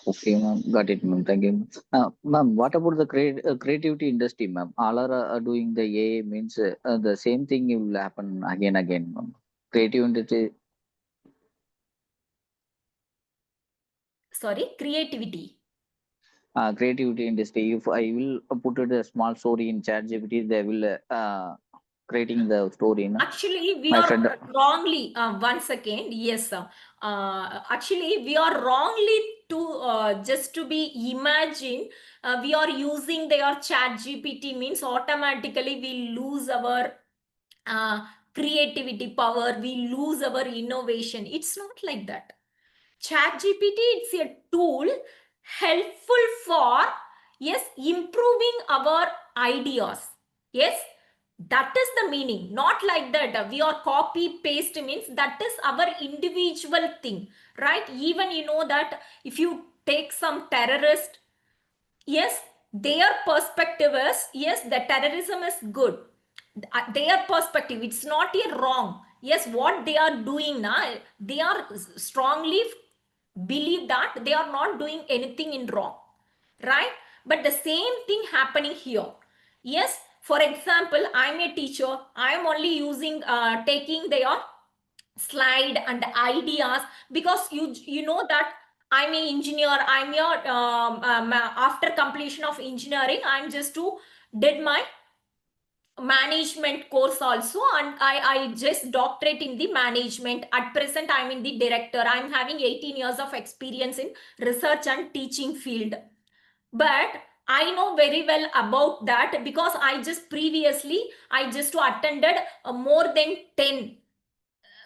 Okay, ma'am. Got it, ma'am. Thank you. Ma'am, what about the creativity industry, ma'am? All are doing the AI means the same thing will happen again, ma'am. Creative industry, Sorry, creativity. creativity industry. If I will put it a small story in ChatGPT, they will creating the story. No? Actually, we My are friend, wrongly, one second, yes, actually, we are wrongly to just to be imagine, we are using their chat GPT means automatically we lose our uh, creativity power, we lose our innovation. It's not like that. Chat GPT, it's a tool helpful for, yes, improving our ideas. Yes, that is the meaning. Not like that we are copy paste means that is our individual thing, right? Even you know that if you take some terrorist, yes, their perspective is, yes, the terrorism is good. Their perspective, it's not a wrong. Yes, what they are doing now, they are strongly believe that they are not doing anything in wrong, right? But the same thing happening here. Yes, for example, I'm a teacher, I'm only using taking their slide and ideas, because you know that I'm an engineer, I'm your after completion of engineering, I'm just to did my management course also, and I just doctorate in the management. At present I'm in the director, I'm having 18 years of experience in research and teaching field. But I know very well about that, because I just previously I just attended more than 10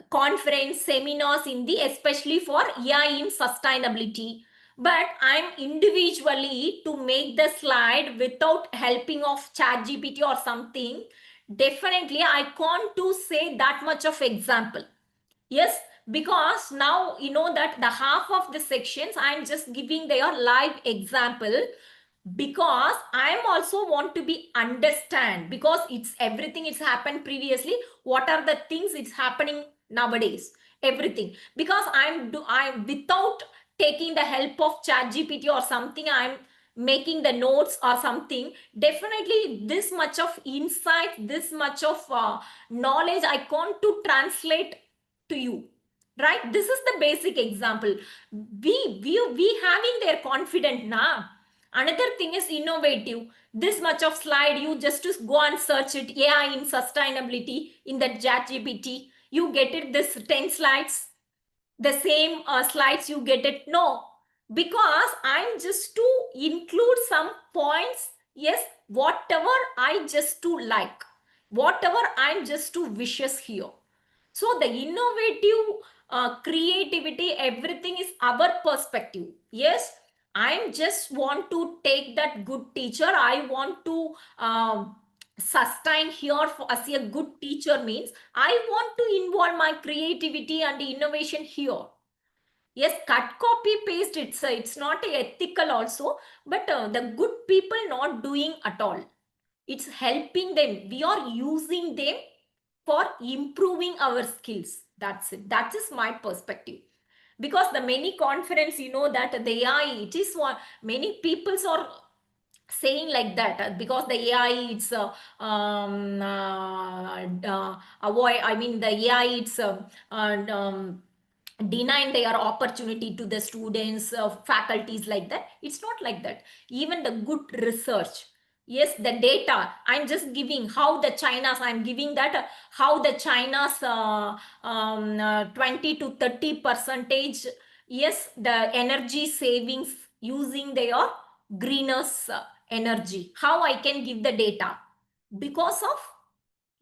conference seminars in the, especially for AI in sustainability. But I'm individually to make the slide without helping of chat GPT or something, definitely I can't to say that much of example. Yes, because now you know that the half of the sections I'm just giving their live example, because I am also want to be understand, because it's everything it's happened previously, what are the things it's happening nowadays, everything, because I'm without taking the help of chat GPT or something, I'm making the notes or something, definitely this much of insight, this much of knowledge I can't to translate to you, right? This is the basic example. We having their confidence now, Another thing is innovative. This much of slide, you just to go and search it, AI in sustainability in the ChatGPT. You get it, this 10 slides, the same slides you get it. No, because I'm just to include some points. Yes, whatever I just to like, whatever I'm just to wishes here. So the innovative creativity, everything is our perspective. Yes, I'm just want to take that good teacher. I want to sustain here for, as a good teacher means I want to involve my creativity and innovation here. Yes, cut, copy, paste. It's not ethical also, but the good people not doing at all. It's helping them. We are using them for improving our skills. That's it. That is my perspective. Because the many conference, you know that the AI, it is what many peoples are saying like that because the AI it's avoid. I mean the AI it's denying their opportunity to the students, faculties like that. It's not like that. Even the good research. Yes, the data I'm just giving how the China's I'm giving that how the China's 20 to 30%. Yes, the energy savings using their greenhouse energy. How I can give the data because of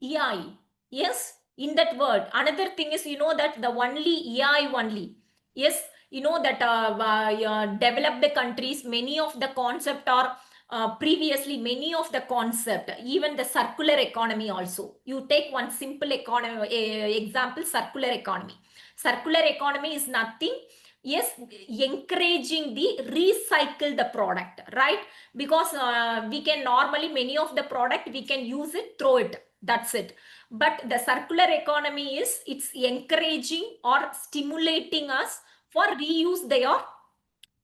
AI. Yes, in that word. Another thing is, you know that the only AI only. Yes, you know that developed countries, many of the concept are previously many of the concept, even the circular economy also. You take one simple economy example, circular economy. Circular economy is nothing. Yes, encouraging the recycle the product, right? Because we can normally many of the product we can use it, throw it. That's it. But the circular economy is it's encouraging or stimulating us for reuse their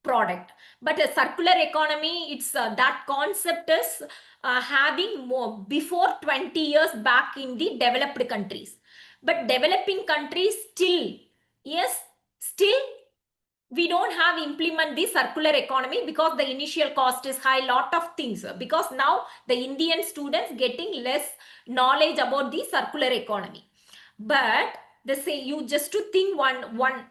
product. But a circular economy, it's that concept is having more before 20 years back in the developed countries. But developing countries still, yes, still we don't have implement the circular economy because the initial cost is high, lot of things, because now the Indian students getting less knowledge about the circular economy. But they say you just to think one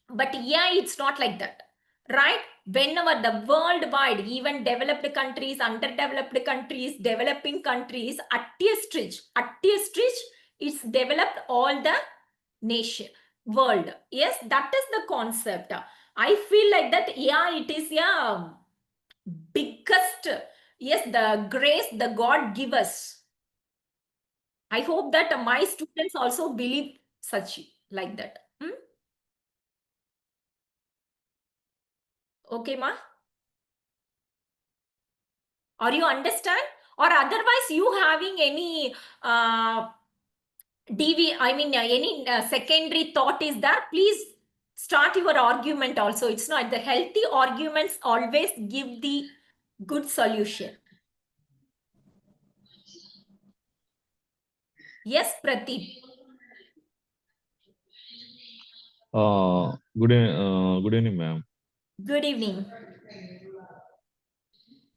but yeah, it's not like that, right? Whenever the worldwide, even developed countries, underdeveloped countries, developing countries, at a stretch it's developed all the nation world. Yes, that is the concept. I feel like that. Yeah, it is biggest. Yes, the grace the God give us. I hope that my students also believe such like that. Okay, ma? Or you understand? Or otherwise you having any any secondary thought is there, please start your argument also. It's not the healthy arguments always give the good solution. Yes, Pradeep. Good evening, ma'am. Good evening.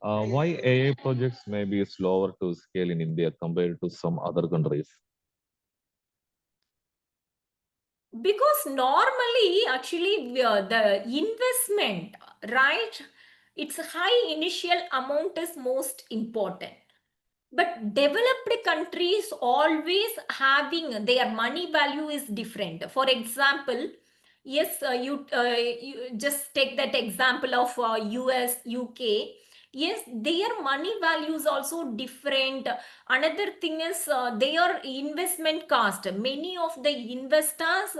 Why AI projects may be slower to scale in India compared to some other countries? Because normally actually the investment, right, it's high initial amount is most important. But developed countries always having their money value is different. For example, yes, you just take that example of US, UK. Yes, their money value is also different. Another thing is their investment cost. Many of the investors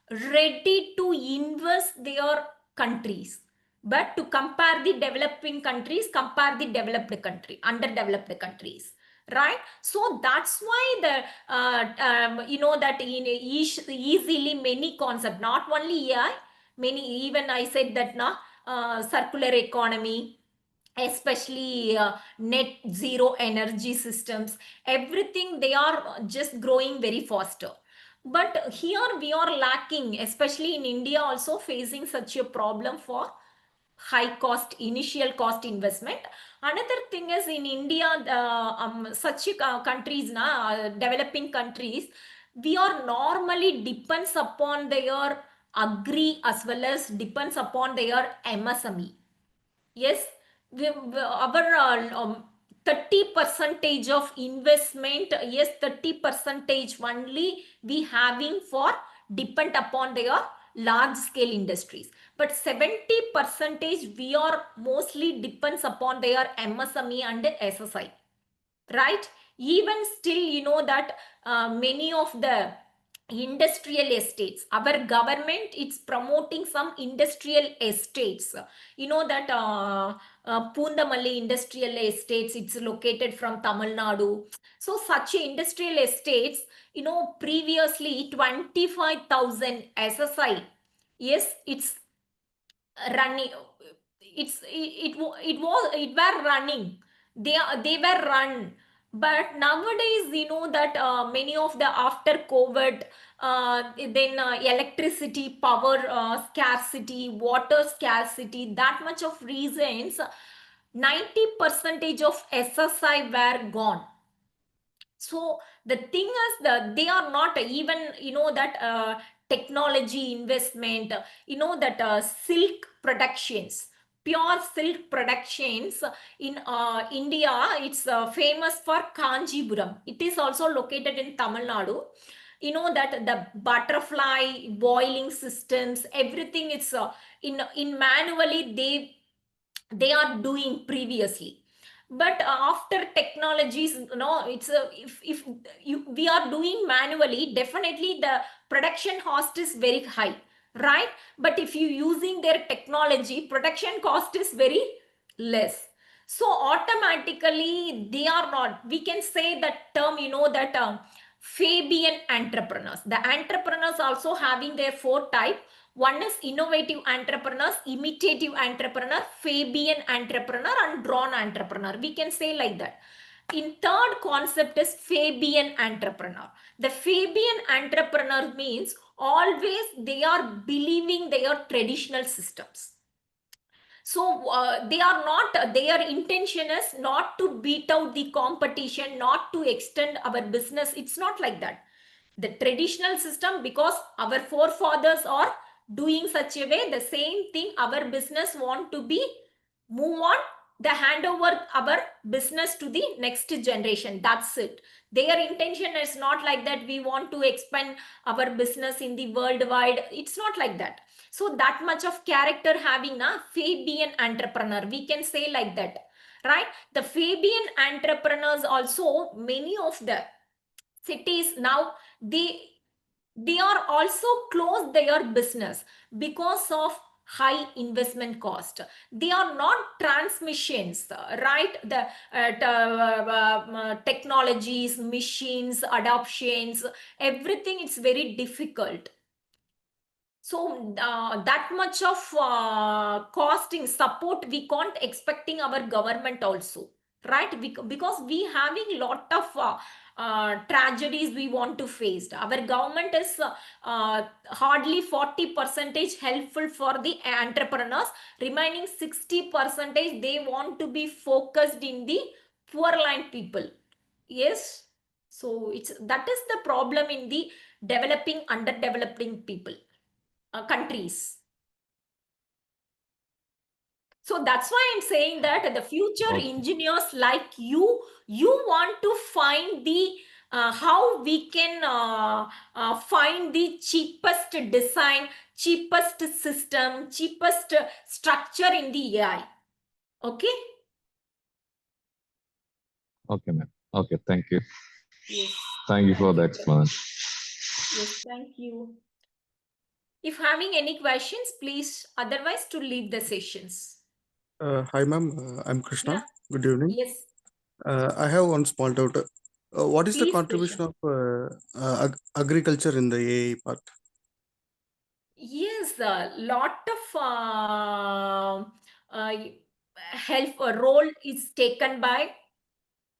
ready to invest their countries. But to compare the developing countries, compare the developed country, underdeveloped countries, right? So that's why the you know that in easily many concept, not only AI, many, even I said that now circular economy, especially net zero energy systems, everything they are just growing very faster. But here we are lacking, especially in India also facing such a problem for high cost initial cost investment. Another thing is in India, such countries now, developing countries, we are normally depends upon their agri as well as depends upon their MSME. Yes, our 30 percentage of investment, yes, 30 percentage only we having for depend upon their large scale industries, but 70 percentage we are mostly depends upon their MSME and SSI, right? Even still, you know that many of the industrial estates, our government it's promoting some industrial estates. You know that Pundamalli industrial estates, it's located from Tamil Nadu. So such industrial estates, you know, previously 25,000 SSI, yes, it's running, it were running, they were run. But nowadays, you know that many of the after COVID, then electricity power scarcity, water scarcity, that much of reasons, 90 percentage of SSI were gone. So the thing is that they are not even, you know, that technology investment, you know, that silk productions, pure silk productions in India, it's famous for Kanjipuram. It is also located in Tamil Nadu. You know that the butterfly boiling systems, everything, it's in manually they are doing previously. But after technologies, you know, it's if we are doing manually, definitely the production cost is very high, right? But if you using their technology, production cost is very less. So automatically they are not, we can say that term, you know, that Fabian entrepreneurs. The entrepreneurs also having their four type. One is innovative entrepreneurs, imitative entrepreneur, Fabian entrepreneur, and drawn entrepreneur. We can say like that. In third concept is Fabian entrepreneur. The Fabian entrepreneur means always they are believing their traditional systems. So they are not, their intention is not to beat out the competition, not to extend our business. It's not like that. The traditional system, because our forefathers are doing such a way, the same thing our business want to be move on, the handover our business to the next generation. That's it. Their intention is not like that we want to expand our business in the worldwide. It's not like that. So that much of character having a Fabian entrepreneur, we can say like that, right? The Fabian entrepreneurs also, many of the cities now, they are also close their business because of high investment cost. They are not transmissions, right? The technologies, machines, adoptions, everything is very difficult. So that much of costing support we can't expecting our government also, right? Because we having lot of tragedies we want to face. Our government is hardly 40 percentage helpful for the entrepreneurs. Remaining 60 percentage they want to be focused in the poor line people. Yes. So it's, that is the problem in the developing, underdeveloping people. Countries. So that's why I'm saying that the future Okay. engineers like you want to find the how we can find the cheapest design, cheapest system, cheapest structure in the AI. Okay. Okay, ma'am. Okay, thank you. Yes. Thank you for the Thank you. explanation. Yes, thank you. If having any questions, please, otherwise to leave the sessions. Hi, ma'am. I'm Krishna. Yeah. Good evening. Yes. I have one small doubt. What is the Please, contribution Krishna. of agriculture in the AI part? Yes, a lot of help role is taken by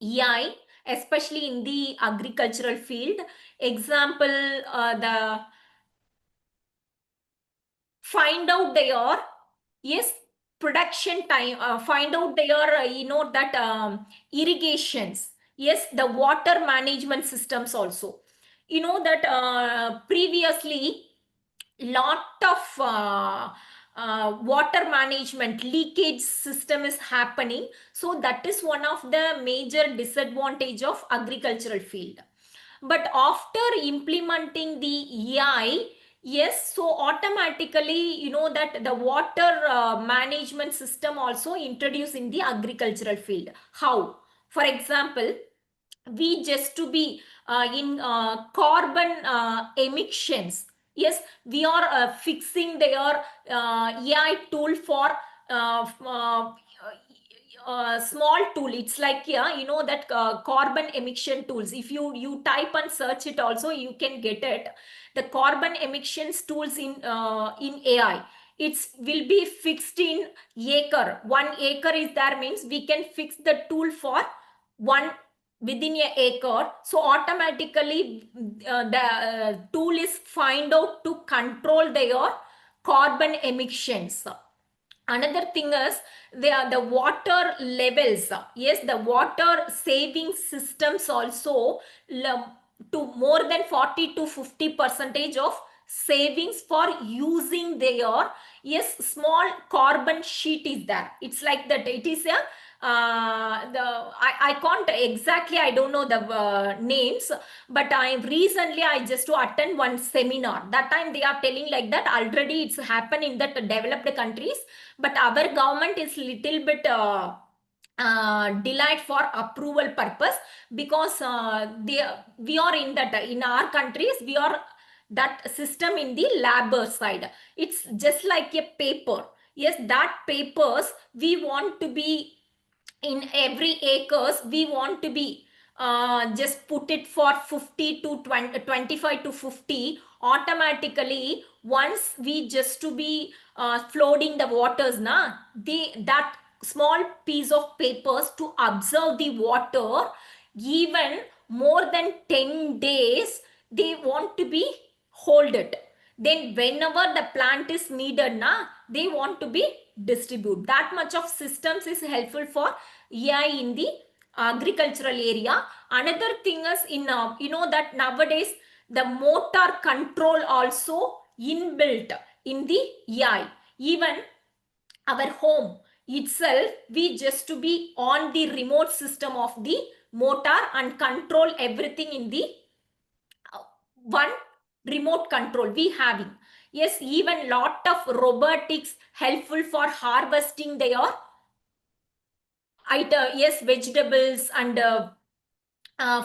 AI, especially in the agricultural field. Example, the find out their, yes, production time, find out their, that irrigations. Yes, the water management systems also. That previously lot of water management leakage system is happening. So that is one of the major disadvantage of agricultural field. But after implementing the AI, yes, so automatically, that the water management system also introduced in the agricultural field. How? For example, we just to be in carbon emissions. Yes, we are fixing their AI tool for small tool. It's like, yeah, that carbon emission tools. If you type and search it also, you can get it. The carbon emissions tools in AI, it's will be fixed in acre. 1 acre is there, means we can fix the tool for one within a acre. So automatically the tool is find out to control their carbon emissions. Another thing is the water levels. Yes, the water saving systems also to more than 40 to 50% of savings for using their, yes, small carbon sheet is there. It's like that. It is a I can't exactly, I don't know the names, but I just to attend one seminar. That time they are telling like that already it's happened in the developed countries, but our government is little bit delayed for approval purpose, because we are in that, in our countries we are that system in the labor side. It's just like a paper. Yes, that papers we want to be in every acres, we want to be just put it for 50 to 20, 25 to 50. Automatically once we just to be flooding the waters na, that small piece of papers to observe the water even more than 10 days, they want to be hold it. Then whenever the plant is needed na, they want to be distribute. That much of systems is helpful for AI in the agricultural area. Another thing is in that nowadays the motor control also inbuilt in the AI. Even our home itself, we just to be on the remote system of the motor and control everything in the one remote control we having. Yes, even lot of robotics helpful for harvesting their yes, vegetables and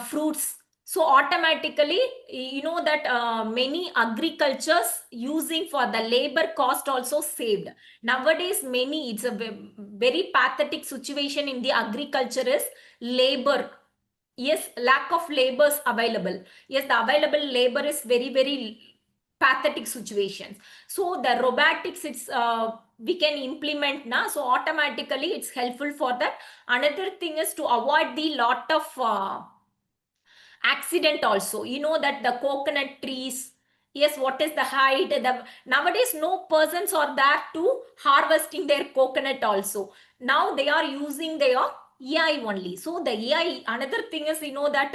fruits. So automatically, that many agricultures using for the labor cost also saved. Nowadays, many, it's a very pathetic situation in the agriculture is labor. Yes, lack of labors available. Yes, the available labor is very, very pathetic situations. So the robotics, it's we can implement now. So automatically it's helpful for that. Another thing is to avoid the lot of accident also. That the coconut trees, yes, what is the height, nowadays no persons are there to harvesting their coconut also. Now they are using their AI only. So the AI, another thing is, that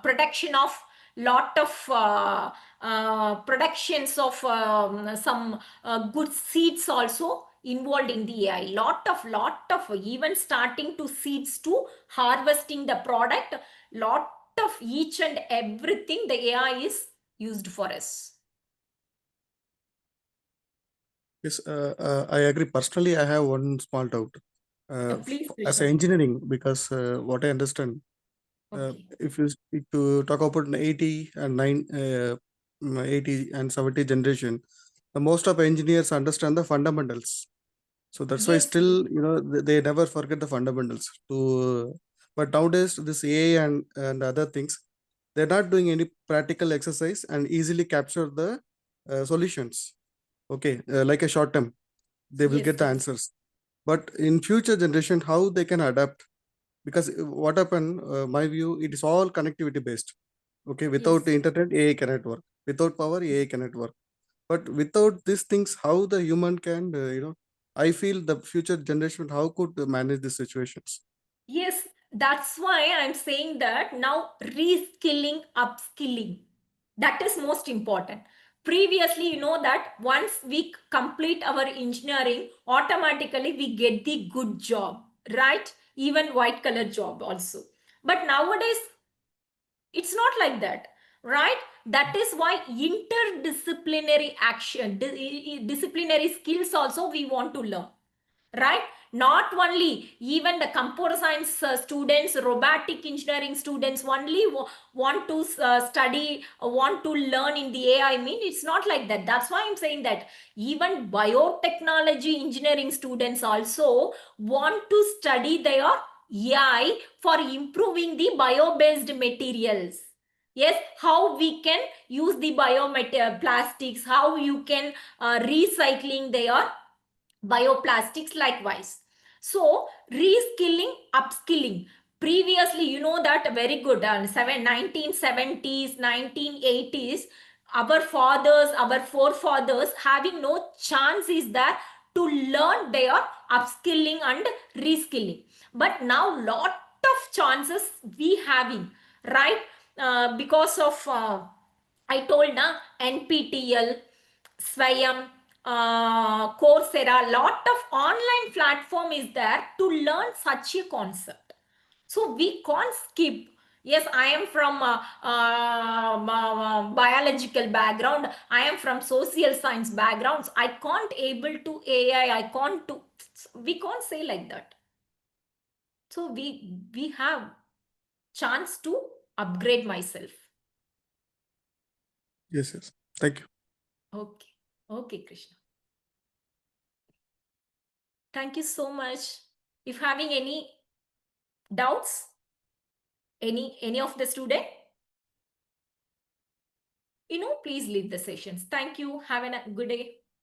production of lot of productions of some good seeds also involved in the AI. Lot of even starting to seeds to harvesting the product, lot of each and everything the AI is used for us. Yes, I agree. Personally, I have one small doubt. Please, As Krishna. engineering, because what I understand, Okay. if you talk about an 80 and 80 and 70 generation, most of engineers understand the fundamentals. So that's why Yes, still, they never forget the fundamentals. But nowadays, this AI and other things, they're not doing any practical exercise and easily capture the solutions. Okay, like a short term, they will yes, get the yes. answers. But in future generation, how they can adapt? Because what happened, my view, it is all connectivity based. Okay, without Yes. internet, AI cannot work. Without power, AI cannot work. But without these things, how the human can, I feel the future generation, how could manage these situations? Yes, that's why I'm saying that now reskilling, upskilling, that is most important. Previously, you know that once we complete our engineering, automatically we get the good job, right? Even white collar job also. But nowadays, it's not like that, right? That is why interdisciplinary action, disciplinary skills also we want to learn, right? Not only even the computer science students, robotic engineering students only want to study, want to learn in the AI mean, it's not like that. That's why I'm saying that even biotechnology engineering students also want to study their AI for improving the bio-based materials. Yes, how we can use the bioplastics, how you can recycling their bioplastics likewise. So reskilling, upskilling. Previously, you know that very good, 1970s, 1980s, our fathers, our forefathers having no chance is there to learn their upskilling and reskilling. But now lot of chances we having, right? Because of I told na NPTEL, Swayam, Coursera, lot of online platform is there to learn such a concept. So we can't skip. Yes, I am from biological background. I am from social science backgrounds. I can't able to AI. I can't do. We can't say like that. So we have chance to upgrade myself. Yes, yes. Thank you. Okay. Okay, Krishna. Thank you so much. If having any doubts, any of the student, please leave the sessions. Thank you. Have a good day.